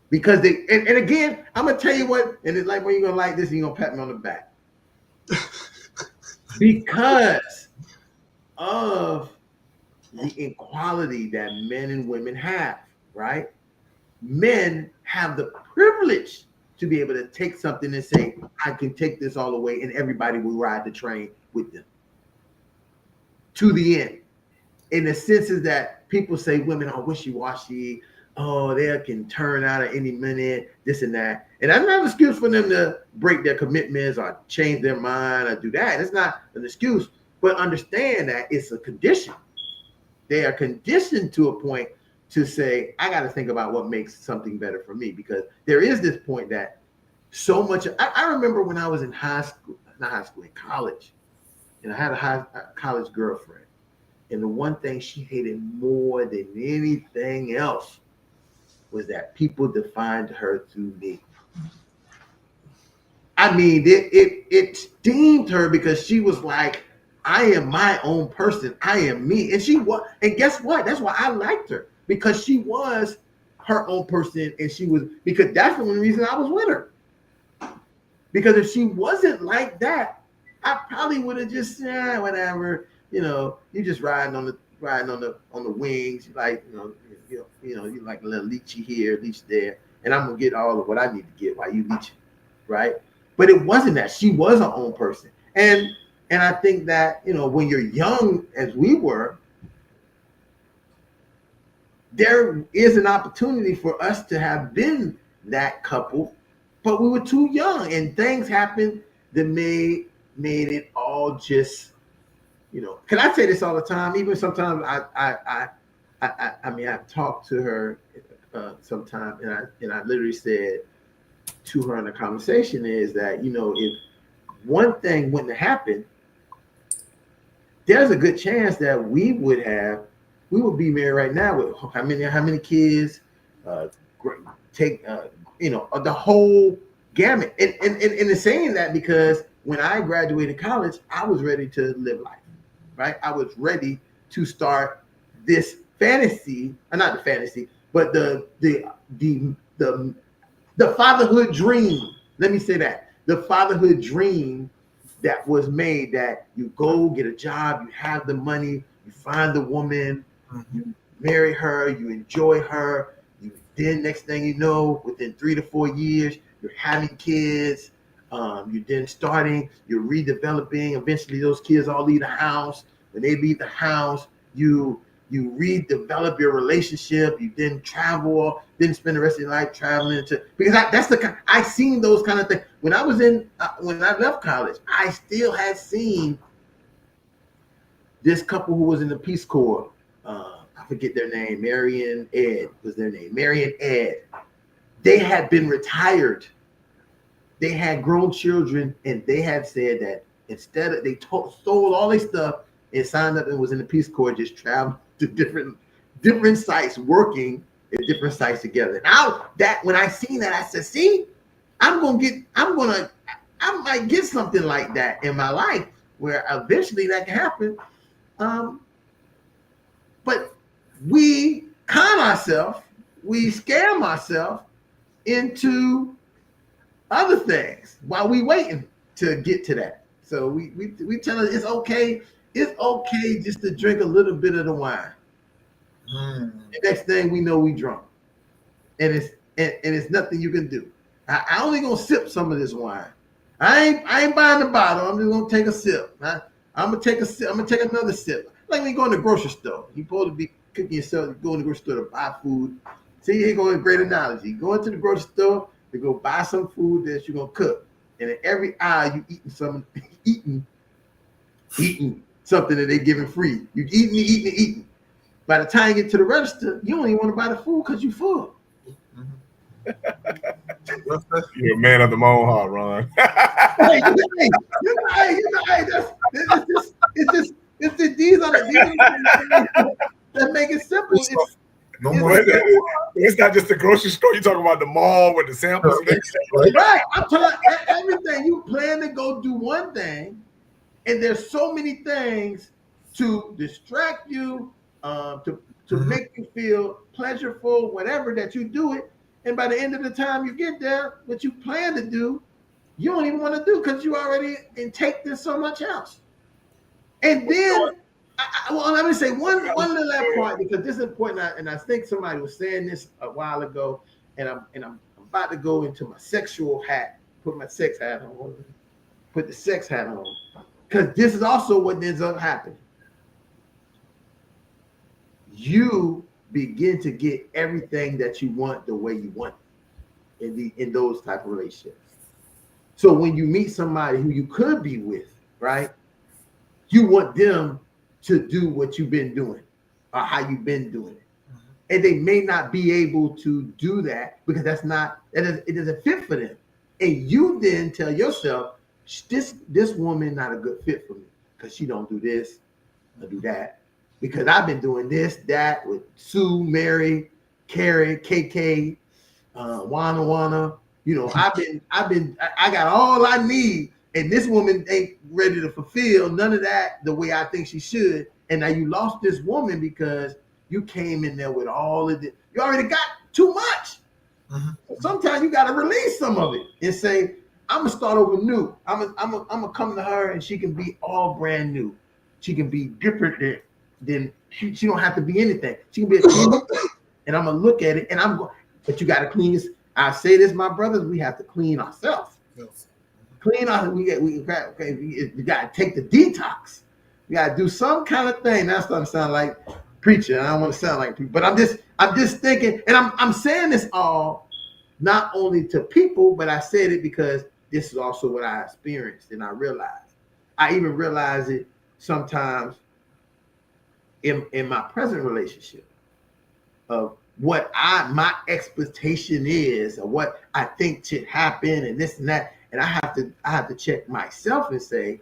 Because they, and again, I'm going to tell you what, and it's like, when you're going to like this, and you're going to pat me on the back. Because of the inequality that men and women have, right? Men have the privilege to be able to take something and say, I can take this all the way, and everybody will ride the train with them to the end. In the senses that people say women are wishy-washy, oh, they can turn out at any minute, this and that. And that's not an excuse for them to break their commitments or change their mind or do that. It's not an excuse, but understand that it's a condition. They are conditioned to a point to say, I got to think about what makes something better for me, because there is this point that so much. I remember when I was in in college, and I had a college girlfriend, and the one thing she hated more than anything else was that people defined her through me. I mean, it steamed her, because she was like, I am my own person. I am me. And she was, and guess what? That's why I liked her. Because she was her own person, and she was, because that's the only reason I was with her. Because if she wasn't like that, I probably would have just whatever, you just riding on the wings, like you like a little leechy here, leech there, and I'm gonna get all of what I need to get while you leeching, right? But it wasn't that. She was her own person, and I think that when you're young, as we were, there is an opportunity for us to have been that couple, but we were too young, and things happened that made it all just, Can I say this all the time? Even sometimes I mean, I've talked to her sometime, and I literally said to her in the conversation is that if one thing wouldn't have happened, there's a good chance that we would be married right now with how many kids, the whole gamut. And in saying that, because when I graduated college, I was ready to live life, right? I was ready to start this fantasy, not the fantasy, but the fatherhood dream. Let me say that. The fatherhood dream that was made, that you go get a job, you have the money, you find the woman, you marry her, you enjoy her, then next thing you know, within 3 to 4 years, you're having kids, you're then you're redeveloping, eventually those kids all leave the house. When they leave the house, you redevelop your relationship, you then travel, then spend the rest of your life traveling because I seen those kind of things. When I was when I left college, I still had seen this couple who was in the Peace Corps. I forget their name. Mary and Ed was their name. Mary and Ed. They had been retired. They had grown children, and they had said that instead of, they sold all their stuff and signed up and was in the Peace Corps, just traveled to different sites, working at different sites together. Now when I seen that, I said, see, I might get something like that in my life where eventually that can happen. But we con ourselves, we scam ourselves into other things while we waiting to get to that. So we tell her it's okay. It's okay just to drink a little bit of the wine. The next thing we know, we drunk, and it's nothing you can do. I only gonna sip some of this wine. I ain't buying the bottle. I'm just gonna take a sip. I'm gonna take a sip. I'm gonna take another sip. Like when you go in the grocery store, you supposed to be cooking yourself. You go in the grocery store to buy food. See, here going a great analogy. You go into the grocery store to go buy some food that you're gonna cook, and in every aisle you eating something that they giving free. You eating. By the time you get to the register, you don't even want to buy the food because you full. You're a man of the own heart, Ron. These are the that make it simple. It's not just the grocery store. You're talking about the mall with the samples. Right. I'm talking everything. You plan to go do one thing, and there's so many things to distract you, to make you feel pleasureful, whatever, that you do it. And by the end of the time you get there, what you plan to do, you don't even want to do because you already intake in so much else. And then, let me say one little last point, because this is important, and I think somebody was saying this a while ago, and I'm about to go into my sexual hat, put my sex hat on, put the sex hat on, because this is also what ends up happening. You begin to get everything that you want the way you want it in those type of relationships. So when you meet somebody who you could be with, right, you want them to do what you've been doing or how you've been doing it. And they may not be able to do that because it doesn't fit for them. And you then tell yourself, this woman not a good fit for me because she don't do this or do that. Because I've been doing this, that with Sue, Mary, Carrie, KK, Wana. You know, I got all I need, and this woman ain't ready to fulfill none of that the way I think she should. And now you lost this woman because you came in there with all of it. You already got too much. Sometimes you got to release some of it and say, I'm gonna start over new. I'm gonna come to her, and she can be all brand new. She can be different than she don't have to be anything. She can be a clean, and I'm gonna look at it, and I'm going. But you got to clean this. I say this, my brothers. We have to clean ourselves. Yes. Clean our. We got to take the detox. We got to do some kind of thing. That's starting to sound like preacher. I don't want to sound like preacher, but I'm just thinking, and I'm saying this all not only to people, but I said it because this is also what I experienced, and I realized. I even realize it sometimes in my present relationship of what my expectation is, or what I think should happen, and this and that, and I have to check myself and say,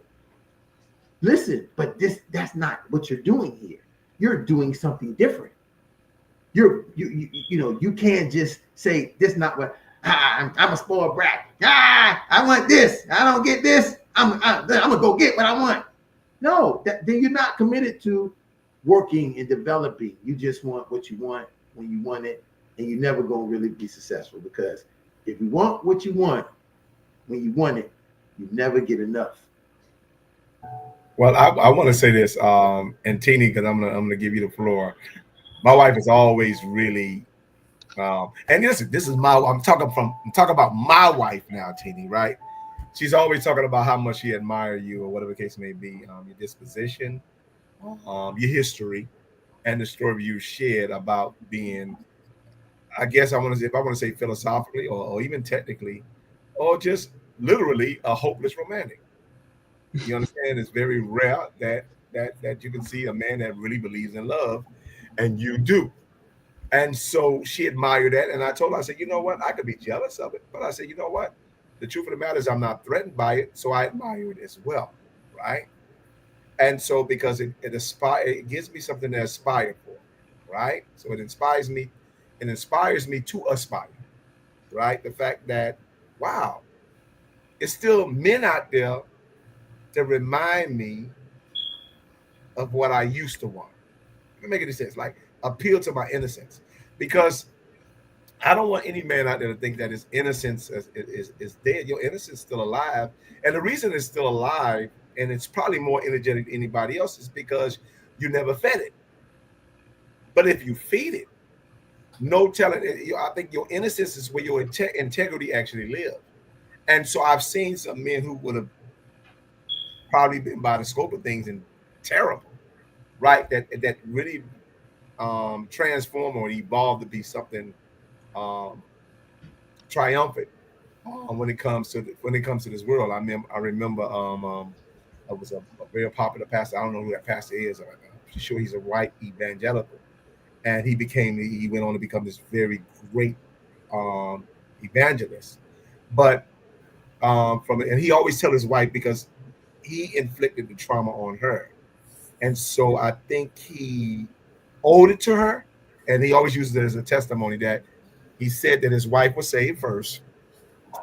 listen, but that's not what you're doing here. You're doing something different. You can't just say this not what I'm a spoiled brat. I want this. I don't get this. I'm gonna go get what I want. No, then you're not committed to working and developing. You just want what you want when you want it, and you're never gonna really be successful, because if you want what you want when you want it, you never get enough. Well, I want to say this, and Teeny, because I'm gonna give you the floor. My wife is always really, and this is I'm talking about my wife now, Teeny, right? She's always talking about how much she admires you, or whatever the case may be, your disposition, your history, and the story you shared about being, I guess if I want to say philosophically, or even technically, or just literally a hopeless romantic. You understand? It's very rare that you can see a man that really believes in love, and you do. And so she admired that, and I told her, I said, you know what? I could be jealous of it, but I said, you know what? The truth of the matter is I'm not threatened by it, so I admire it as well, right? And so because it gives me something to aspire for, right? So it inspires me to aspire, right? The fact that, wow, it's still men out there to remind me of what I used to want. Doesn't make any sense. Like, appeal to my innocence. Because I don't want any man out there to think that his innocence is dead. Your innocence is still alive. And the reason it's still alive, and it's probably more energetic than anybody else, is because you never fed it. But if you feed it, no telling. I think your innocence is where your integrity actually lives. And so I've seen some men who would have probably been by the scope of things and terrible, right? That really transform or evolve to be something um, triumphant when it comes to this world. I remember I was a very popular pastor. I don't know who that pastor is. I'm pretty sure he's a white evangelical, and he went on to become this very great um, evangelist. But and he always tell his wife because he inflicted the trauma on her, and so I think he owed it to her, and he always uses it as a testimony that he said that his wife was saved first.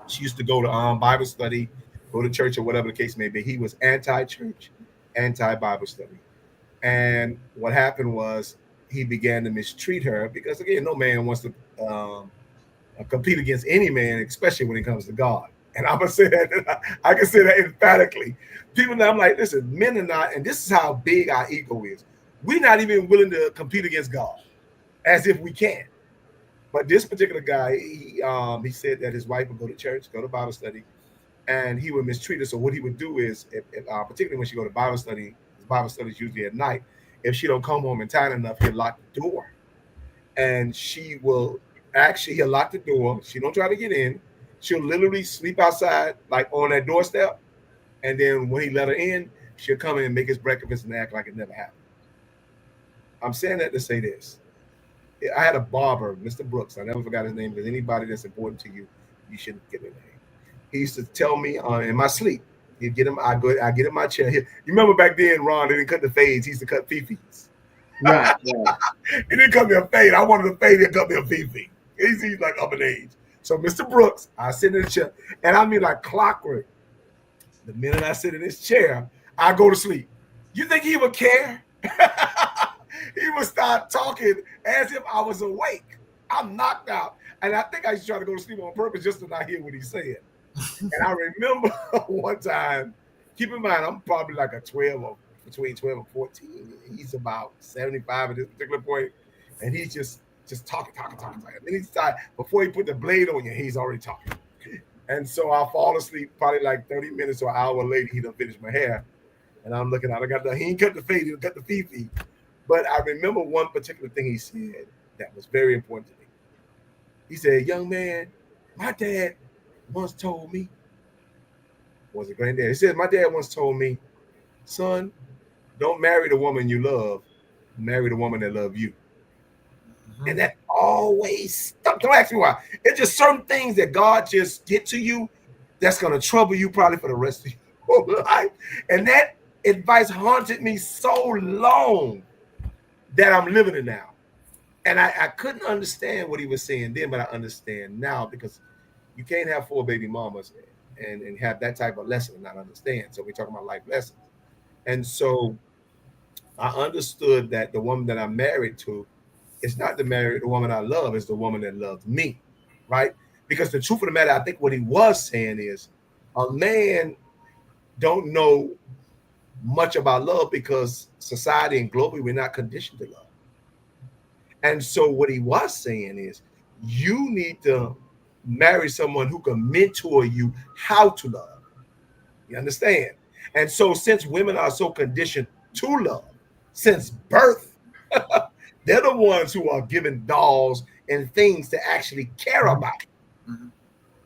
She used to go to Bible study, go to church or whatever the case may be. He was anti-church, anti-Bible study. And what happened was he began to mistreat her because, again, no man wants to compete against any man, especially when it comes to God. And I'm going to say that, I can say that emphatically. People now, I'm like, listen, men are not, and this is how big our ego is. We're not even willing to compete against God as if we can. But this particular guy, he said that his wife would go to church, go to Bible study, and he would mistreat her. So what he would do is, particularly when she go to Bible study, his Bible study is usually at night. If she don't come home in time enough, he'll lock the door, and he'll lock the door. She don't try to get in. She'll literally sleep outside, like on that doorstep, and then when he let her in, she'll come in and make his breakfast and act like it never happened. I'm saying that to say this. I had a barber, Mr. Brooks. I never forgot his name because anybody that's important to you, you shouldn't get their name. He used to tell me in my sleep. He'd get him. I get in my chair. You remember back then, Ron? They didn't cut the fades. He used to cut fifis. Right. He didn't cut me a fade. I wanted a fade. He cut me a fifi. He's like up in age. So Mr. Brooks, I sit in the chair, and I mean like clockwork. The minute I sit in this chair, I go to sleep. You think he would care? He would start talking as if I was awake. I'm knocked out. And I think I used to try to go to sleep on purpose just to not hear what he said. And I remember one time, keep in mind, I'm probably like a 12 or between 12 and 14. He's about 75 at this particular point. And he's just talking. And then he started, before he put the blade on you, he's already talking. And so I'll fall asleep probably like 30 minutes or an hour later. He done finished my hair. And I'm looking out. He ain't cut the fade, he cut the fifi. But I remember one particular thing he said that was very important to me. He said, young man, my dad once told me, was it granddad? He said, my dad once told me, son, don't marry the woman you love, marry the woman that loves you. Mm-hmm. And that always stuck. Don't ask me why. It's just certain things that God just get to you that's going to trouble you probably for the rest of your life. And that advice haunted me so long that I'm living it now. And I couldn't understand what he was saying then, but I understand now because you can't have 4 baby mamas and have that type of lesson and not understand. So we're talking about life lessons. And so I understood that the woman that I'm married to is not the woman I love, it's the woman that loves me, right? Because the truth of the matter, I think what he was saying is a man don't know much about love because society and globally we're not conditioned to love. And so what he was saying is you need to marry someone who can mentor you how to love. You understand? And so since women are so conditioned to love since birth, they're the ones who are given dolls and things to actually care about. Mm-hmm.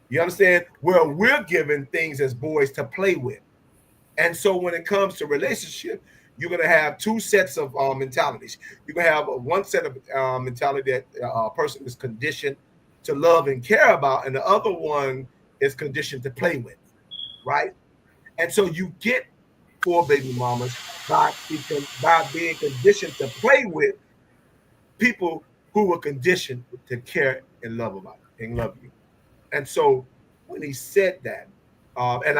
You understand? Well, we're given things as boys to play with. And so when it comes to relationship, you're going to have 2 sets of mentalities. You're going to have one set of mentality that a person is conditioned to love and care about, and the other one is conditioned to play with, right? And so you get 4 baby mamas by being conditioned to play with people who were conditioned to care and love about it, and love you. And so when he said that, and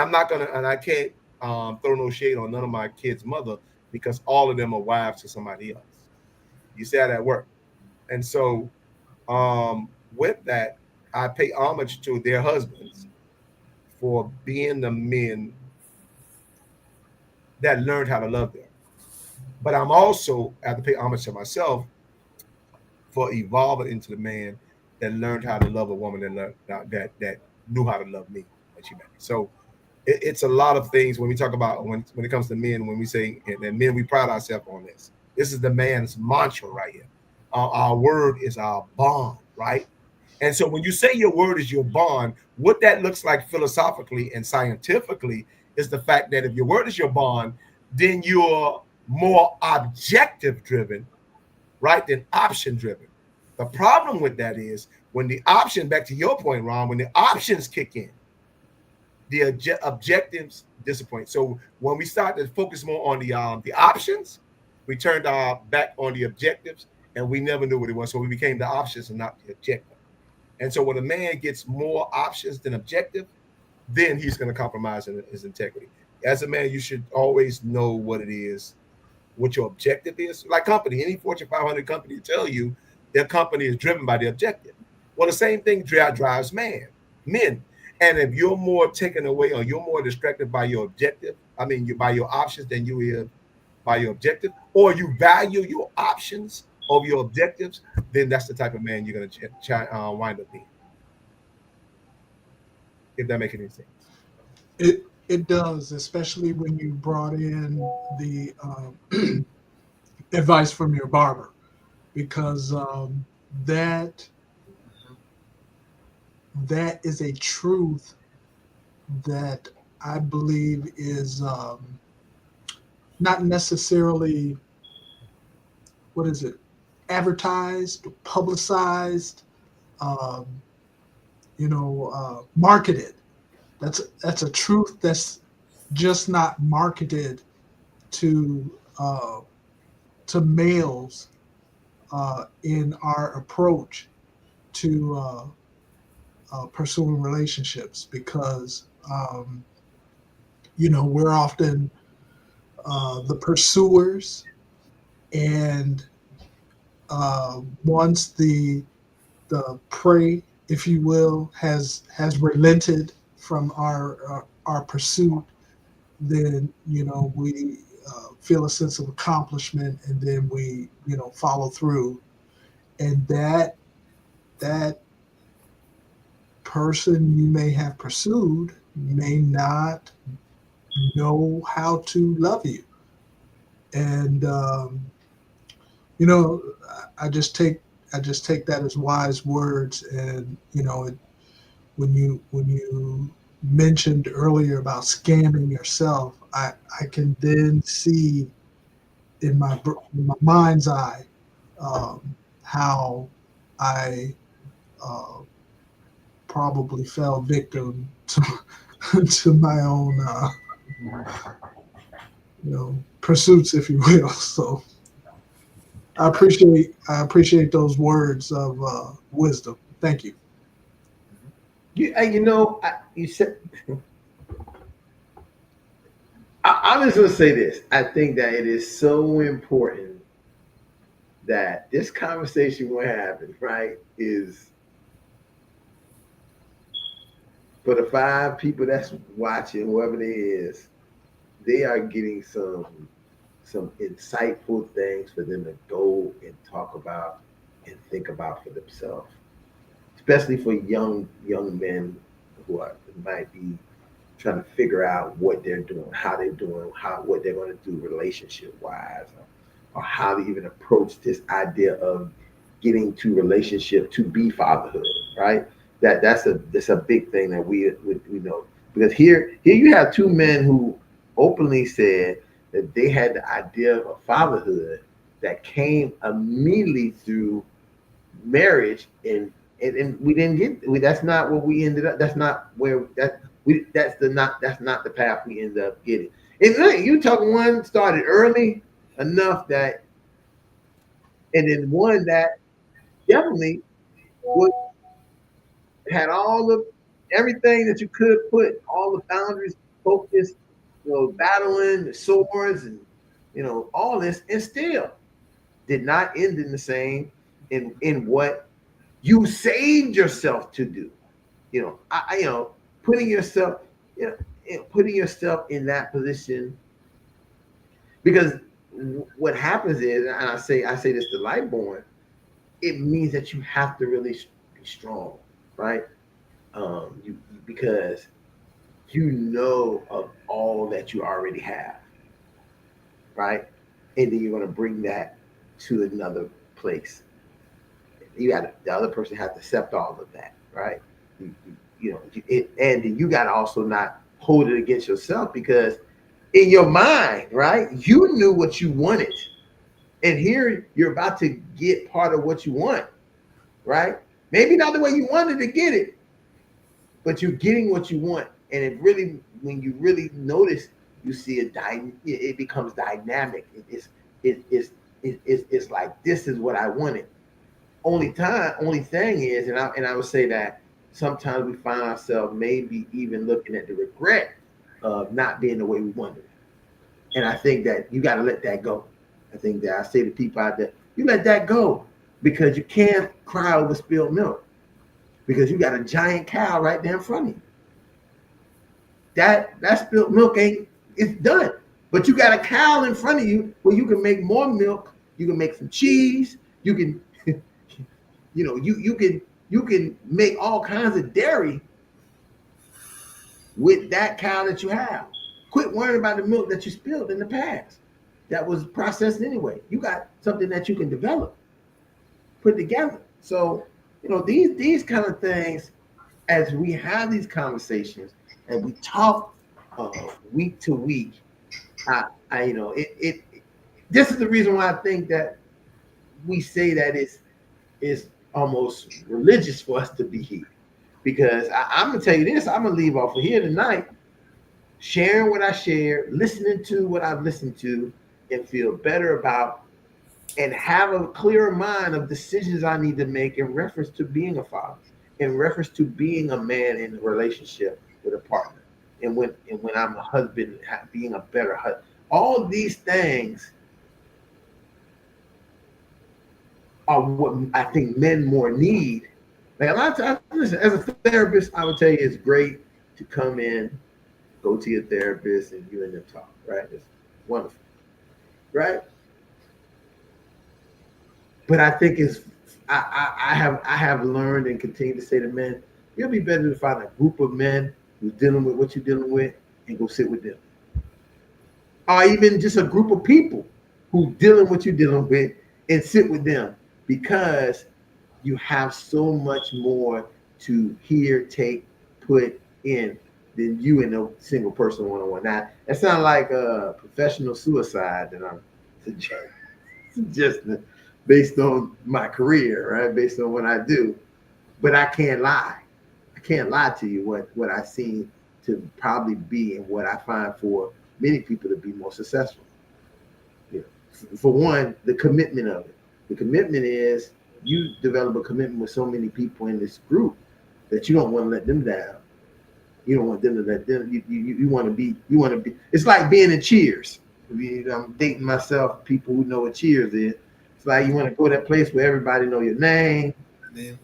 I can't throw no shade on none of my kids' mother because all of them are wives to somebody else. You see how that works. And so with that, I pay homage to their husbands for being the men that learned how to love them. But I'm also I have to pay homage to myself for evolving into the man that learned how to love a woman that knew how to love me when she met me. So it's a lot of things when we talk about when it comes to men. When we say and men, we pride ourselves on this. This is the man's mantra right here. Our word is our bond, right? And so when you say your word is your bond, what that looks like philosophically and scientifically is the fact that if your word is your bond, then you're more objective driven, right, than option driven. The problem with that is when the option, back to your point, Ron, when the options kick in, the objectives disappoint. So when we start to focus more on the options, we turned our back on the objectives, and we never knew what it was. So we became the options and not the objective. And so when a man gets more options than objective, then he's going to compromise in his integrity. As a man, you should always know what it is, what your objective is. Like company, any Fortune 500 company tell you their company is driven by the objective. Well, the same thing drives men. And if you're more taken away or you're more distracted by your objective, I mean, you by your options than you is by your objective, or you value your options over your objectives, then that's the type of man you're going to wind up being. If that makes any sense. It does, especially when you brought in the advice from your barber, because that is a truth that I believe is not necessarily, what is it, advertised, publicized, um, marketed. That's a truth that's just not marketed to males in our approach to pursuing relationships, because we're often the pursuers, and once the prey, if you will, has relented from our pursuit, then we feel a sense of accomplishment, and then we follow through, and that person you may have pursued may not know how to love you, and I just take that as wise words. And when you mentioned earlier about scamming yourself, I can then see in my mind's eye how I probably fell victim to to my own pursuits, if you will. So I appreciate those words of wisdom. Thank you. You said. I'm just going to say this. I think that it is so important that this conversation we're having, right, is for the 5 people that's watching, whoever they is, they are getting some insightful things for them to go and talk about and think about for themselves, especially for young men who might be trying to figure out what they're doing, how they're doing, what they're going to do relationship wise, or how to even approach this idea of getting to relationship to be fatherhood, right? That's a big thing that we know, because here you have 2 men who openly said that they had the idea of fatherhood that came immediately through marriage, and we didn't get. That's not what we ended up. That's not where that's not the path we ended up getting. And look, you talking one started early enough that, and then one that definitely was had all of everything that you could put, all the boundaries, focus, battling the swords, and all this, and still did not end in the same in what you saved yourself to do. Putting yourself, putting yourself in that position, because what happens is, and I say this to Lightborn, it means that you have to really be strong, right? Because you know of all that you already have, right? And then you're going to bring that to another place. The other person has to accept all of that, right? And you got to also not hold it against yourself, because in your mind, right, you knew what you wanted, and here you're about to get part of what you want, right? Maybe not the way you wanted to get it, but you're getting what you want. And it really, when you really notice, you see it becomes dynamic. It's like, this is what I wanted. Only thing is, and I would say that sometimes we find ourselves maybe even looking at the regret of not being the way we wanted. And I think that you got to let that go. I think that I say to people out there, you let that go, because you can't cry over spilled milk, because you got a giant cow right there in front of you. That spilled milk it's done. But you got a cow in front of you where you can make more milk, you can make some cheese, you can you can make all kinds of dairy with that cow that you have. Quit worrying about the milk that you spilled in the past. That was processed anyway. You got something that you can develop, put together. So, these kind of things, as we have these conversations and we talk week to week, this is the reason why I think that we say that it's almost religious for us to be here. Because I'm gonna tell you this, I'm gonna leave off of here tonight, sharing what I shared, listening to what I've listened to, and feel better about, and have a clearer mind of decisions I need to make in reference to being a father, in reference to being a man in a relationship with a partner, and when I'm a husband, being a better husband. All these things are what I think men more need. Like, a lot of times, listen, as a therapist, I would tell you it's great to come in, go to your therapist, and you and them talk, right? It's wonderful, right? But I think I have learned and continue to say to men, it'll be better to find a group of men who's dealing with what you're dealing with and go sit with them. Or even just a group of people who dealing with what you're dealing with and sit with them, because you have so much more to hear, take, put in than you and a single person one-on-one. Now, that sounds like a professional suicide that I'm suggesting based on my career, right? Based on what I do. But I can't lie. I can't lie to you what I see to probably be, and what I find for many people to be more successful. For one, the commitment of it. The commitment is, you develop a commitment with so many people in this group that you don't want to let them down. You don't want them to let them. You want to be. It's like being in Cheers. I'm dating myself. People who know what Cheers is. It's like you want to go to that place where everybody know your name.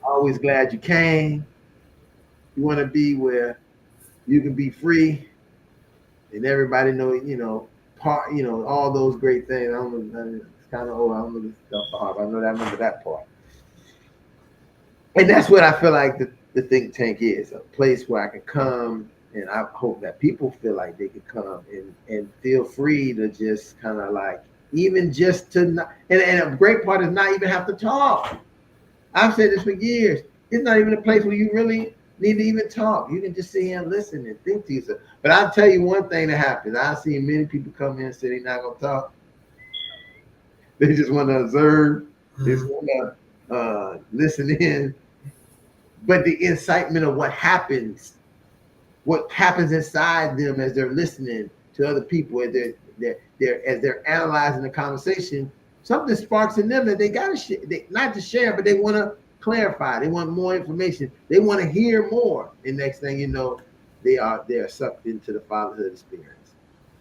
Always glad you came. You want to be where you can be free, and everybody know. All those great things. I don't know. It's kind of old. I don't know this stuff. I know that. I remember that part. And that's what I feel like the think tank is, a place where I can come, and I hope that people feel like they can come and feel free to just kind of like, even just to not, and a great part is not even have to talk. I've said this for years. It's not even a place where you really need to even talk. You can just sit here and listen and think to yourself. But I'll tell you one thing that happens. I've seen many people come in and say they're not going to talk. They just want to observe. They just want to listen in. But the incitement of what happens inside them as they're listening to other people, as they're analyzing the conversation, something sparks in them that they got to share. Not to share, but they want to clarify. They want more information. They want to hear more. And next thing you know, they're sucked into the fatherhood experience.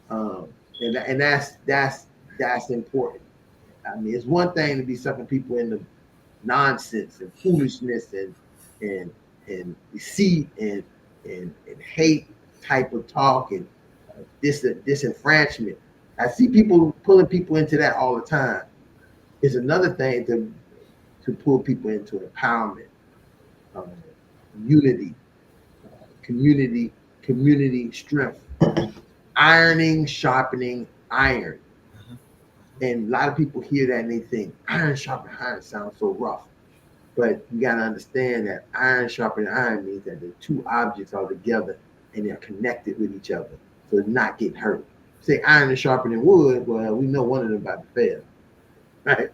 And that's important. I mean, it's one thing to be sucking people into nonsense and foolishness and deceit and hate type of talk and disenfranchisement. I see people pulling people into that all the time. It's another thing to pull people into empowerment, um, unity, community strength, ironing, sharpening iron. And a lot of people hear that and they think iron sharpening iron sounds so rough. But you got to understand that iron sharpening iron means that the two objects are together and they're connected with each other, so it's not getting hurt. Say iron is sharpening wood, well, we know one of them about to fail, right?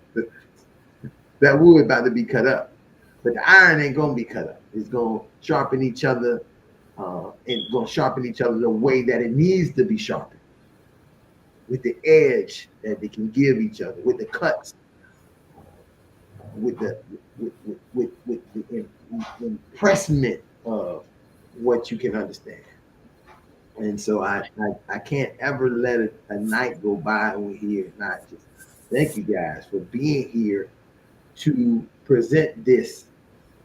That wood about to be cut up, but the iron ain't gonna be cut up. It's gonna sharpen each other, and gonna sharpen each other the way that it needs to be sharpened, with the edge that they can give each other, with the cuts, with the impressment of what you can understand. And so I can't ever let a night go by over here and not just thank you guys for being here to present this.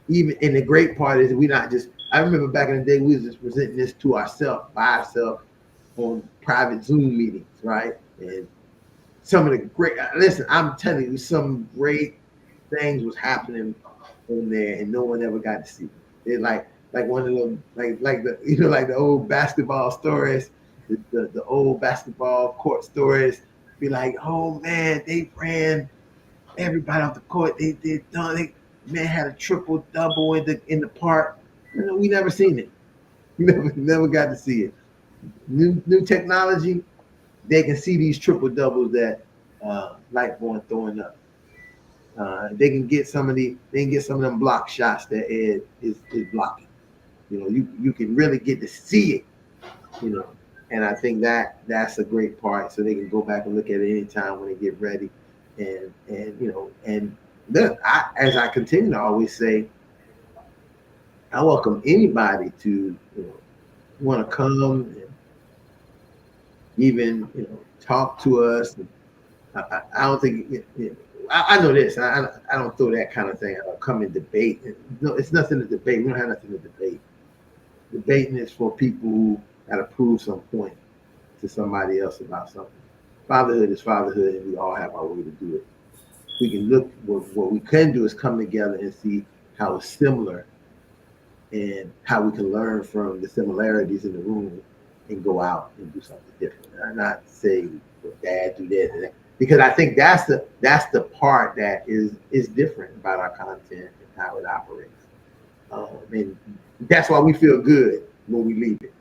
Even and the great part is we not just, I remember back in the day we was just presenting this to ourselves, by ourselves, on private Zoom meetings, right? And some of the great, listen, I'm telling you, some great things was happening in there and no one ever got to see it. It's like one of them, like the, you know, like the old basketball stories, the old basketball court stories. Be like, oh man, they ran everybody off the court. They man had a triple double in the park. You know, we never seen it. We never got to see it. New technology, they can see these triple doubles that Lightborn throwing up. They can get some of them block shots that Ed is blocking. You know, you can really get to see it, you know, and I think that's a great part. So they can go back and look at it anytime when they get ready, and you know, and look, as I continue to always say, I welcome anybody to, you know, want to come and even, you know, talk to us. I don't think I know this. I don't throw that kind of thing. I'll come and debate. No, it's nothing to debate. We don't have nothing to debate. Debating is for people who got to prove some point to somebody else about something. Fatherhood is fatherhood, and we all have our way to do it. We can look, what we can do is come together and see how it's similar and how we can learn from the similarities in the room and go out and do something different. And I'm not saying, well, Dad, do this and that, because I think that's the part that is different about our content and how it operates. And that's why we feel good when we leave it.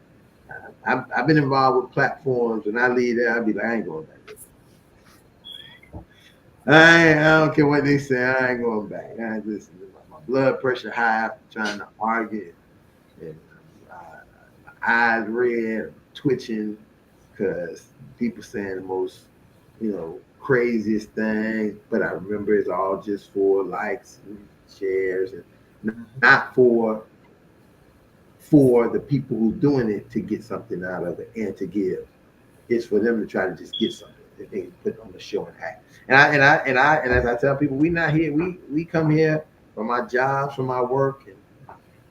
I've been involved with platforms, and I leave there, I'll be like, I ain't going back. I don't care what they say, I ain't going back. I just, my blood pressure high after trying to argue, and my eyes red, twitching, because people saying the most, you know, craziest things. But I remember it's all just for likes and shares, and not for the people who doing it to get something out of it and to give. It's for them to try to just get something that they put on the show and act. And as I tell people, we not here. We come here from our jobs, from our work, and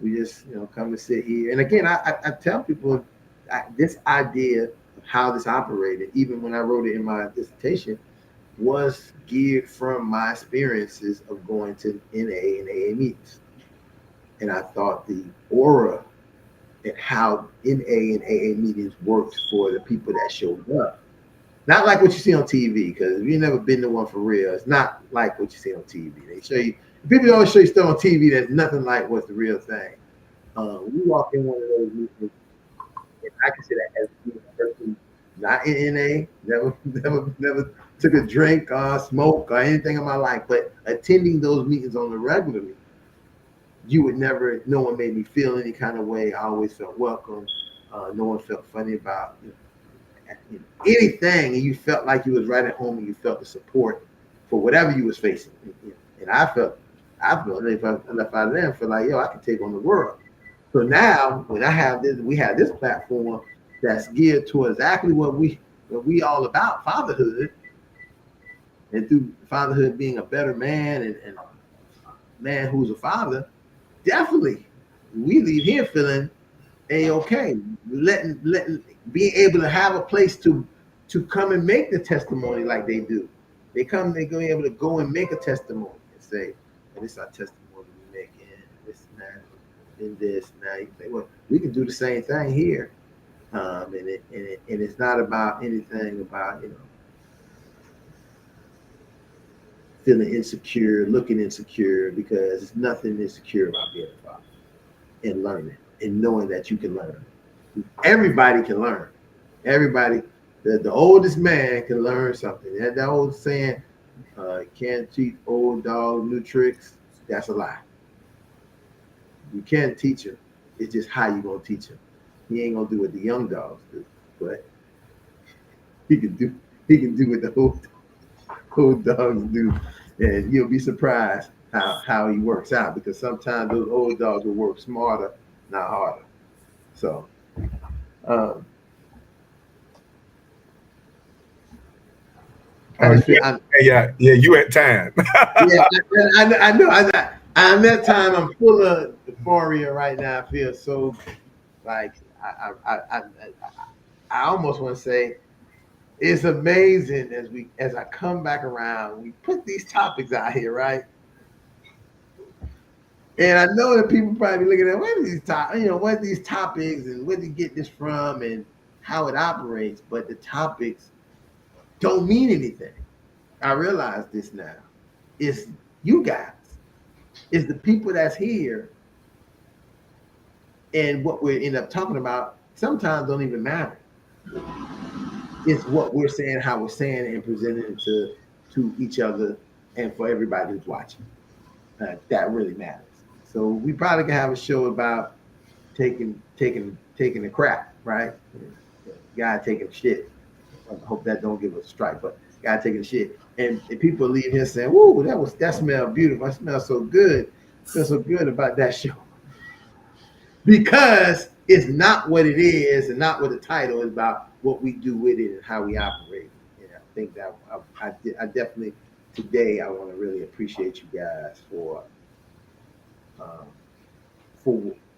we just, you know, come and sit here. And again, I tell people this idea of how this operated, even when I wrote it in my dissertation, was geared from my experiences of going to NA and AA meetings. And I thought the aura and how NA and AA meetings worked for the people that showed up. Not like what you see on TV, because if you've never been to one for real, it's not like what you see on TV. They show you, people always show you stuff on TV that's nothing like what's the real thing. We walk in one of those meetings, and I consider that as a person not in NA, never took a drink or smoke or anything in my life, but attending those meetings on the regularly, you would never, no one made me feel any kind of way. I always felt welcome. No one felt funny about, you know, anything, and you felt like you was right at home, and you felt the support for whatever you was facing. And I felt if I left out of there, I feel like, yo, I can take on the world. So now when we have this platform that's geared to exactly what we all about, fatherhood, and through fatherhood being a better man and man who's a father, definitely we leave here feeling a-okay, letting being able to have a place to come and make the testimony like they do. They're going to be able to go and make a testimony and say, well, this is our testimony we make in this and that, in this. Now you say, well, we can do the same thing here. And it's not about anything about, feeling insecure, looking insecure, because there's nothing insecure about being a father and learning and knowing that you can learn. Everybody can learn. Everybody, the oldest man can learn something. That old saying, can't teach old dog new tricks, that's a lie. You can't teach him. It's just how you gonna teach him. He ain't gonna do what the young dogs do, but he can do what the old dogs do, and you'll be surprised how he works out, because sometimes those old dogs will work smarter, not harder. So, yeah, you at time. Yeah, I know. I'm that time. I'm full of euphoria right now. I feel so like I almost want to say it's amazing as I come back around. We put these topics out here, right? And I know that people probably looking at what are these topics and where do you get this from and how it operates, but the topics don't mean anything. I realize this now. It's you guys. It's the people that's here, and what we end up talking about sometimes don't even matter. It's what we're saying, how we're saying it, and presenting it to each other and for everybody who's watching. That really matters. So we probably can have a show about taking a crap, right? Guy taking shit. I hope that don't give us a strike, but guy taking shit. And people leave here saying, "Whoa, that smelled beautiful. I smell so good. I feel so good about that show." Because it's not what it is, and not what the title is about. What we do with it and how we operate. And I think that I definitely today I want to really appreciate you guys for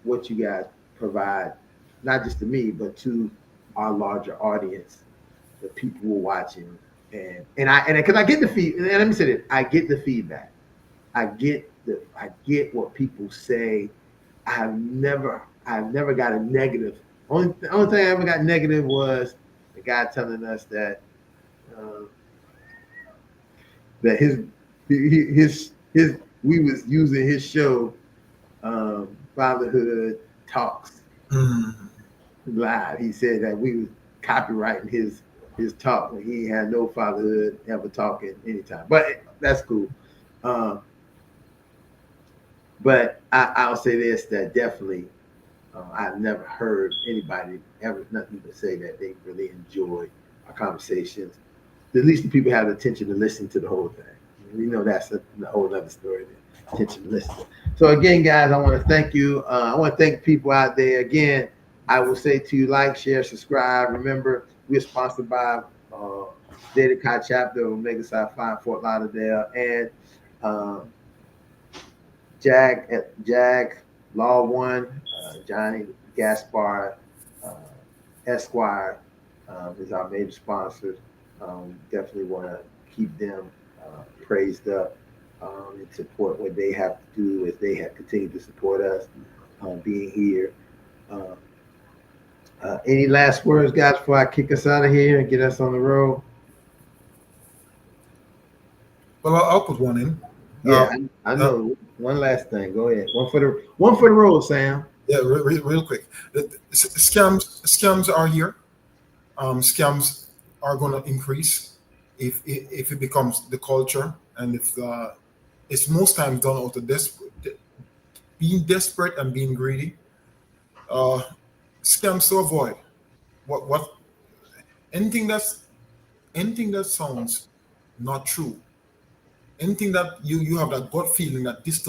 what you guys provide, not just to me, but to our larger audience, the people who are watching. And because I get the feedback, and let me say this, I get the feedback. I get what people say. I've never got a negative. Only thing I ever got negative was the guy telling us that his we was using his show, Fatherhood Talks Live. He said that we was copyrighting his talk when he had no fatherhood ever talking anytime. But that's cool. But I'll say this, that definitely I've never heard anybody ever nothing but say that they really enjoyed our conversations. At least the people have the attention to listen to the whole thing. We know that's a whole other story, the attention to listen. So again, guys, I want to thank you. I want to thank people out there. Again, I will say to you, like, share, subscribe. Remember, we're sponsored by Data Chi Chapter of Omega Psi Phi Fort Lauderdale and Jag Law One, Johnny Gaspar Esquire is our major sponsors. Definitely want to keep them praised up and support what they have to do as they have continued to support us being here. Any last words, guys, before I kick us out of here and get us on the road? Well, I'll put one in. Yeah, I know. One last thing. Go ahead. One for the road, Sam. Yeah, real quick. Scams are here. Scams are going to increase if it becomes the culture, and if it's most times done out of being desperate and being greedy. Scams to avoid. What anything that sounds not true. Anything that you have that gut feeling that this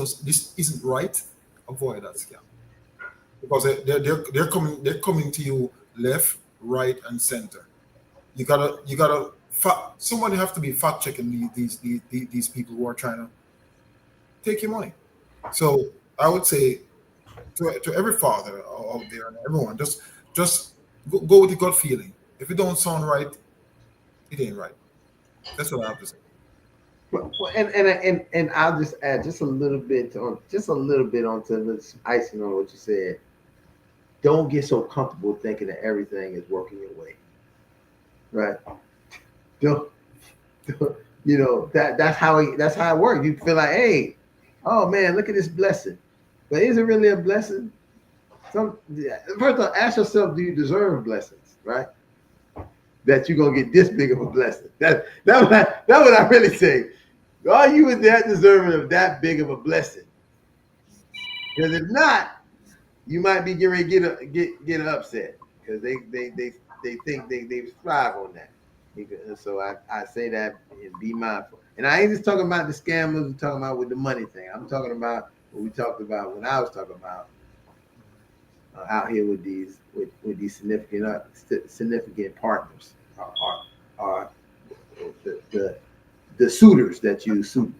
isn't right, avoid that scam, because they're coming to you left, right, and center. You gotta somebody have to be fact checking these people who are trying to take your money. So I would say to every father out there and everyone, just go with the gut feeling. If it don't sound right, it ain't right. That's what I have to say. And I'll just add just a little bit onto this icing on what you said. Don't get so comfortable thinking that everything is working your way, right? Don't, that's how it works. You feel like, hey, oh man, look at this blessing, but is it really a blessing? First of all, ask yourself, do you deserve blessings, right? That you're gonna get this big of a blessing. That what I really say. Are you that deserving of that big of a blessing? Because if not, you might be getting ready to get upset because they think they thrive on that. So I say that and be mindful. And I ain't just talking about the scammers. I'm talking about with the money thing. I'm talking about what we talked about when I was talking about out here with these significant partners are the suitors that you suit,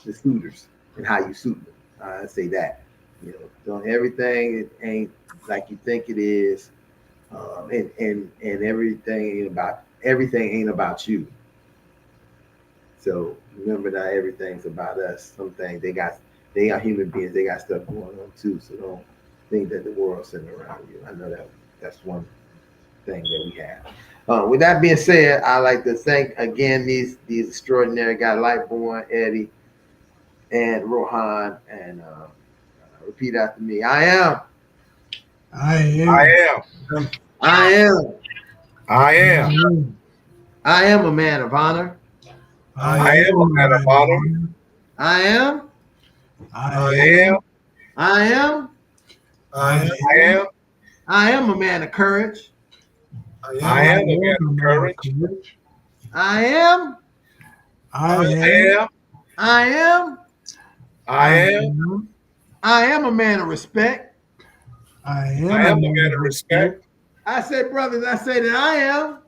the suitors and how you suit them. I say that, don't everything it ain't like you think it is, and everything ain't about you. So remember that everything's about us. Some things they are human beings. They got stuff going on too. So don't think that the world's sitting around you. I know that's one thing that we have. With that being said, I like to thank again these extraordinary guys, Lightborn, Eddie, and Rohan, and repeat after me. I am. I am. I am. I am. I am. I am a man of honor. I am a man of honor. I am. I am. I am. I am. I am a man of courage. I am a man of courage. I am. I am. I am. I am. I am a man of respect. I am a man of respect. I say, brothers, I say that I am.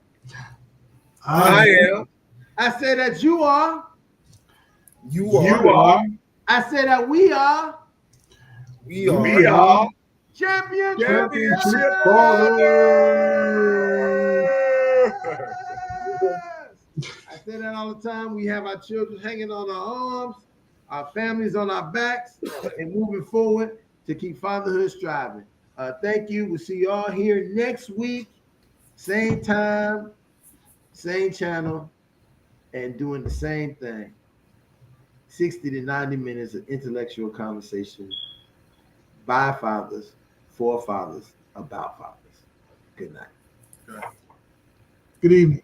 I am. I say that you are. You are. I say that we are. We are. Championship fathers. I say that all the time. We have our children hanging on our arms, our families on our backs, and moving forward to keep fatherhood striving. Thank you. We'll see you all here next week, same time, same channel, and doing the same thing. 60 to 90 minutes of intellectual conversation by fathers, for fathers, about fathers. Good night. Good evening.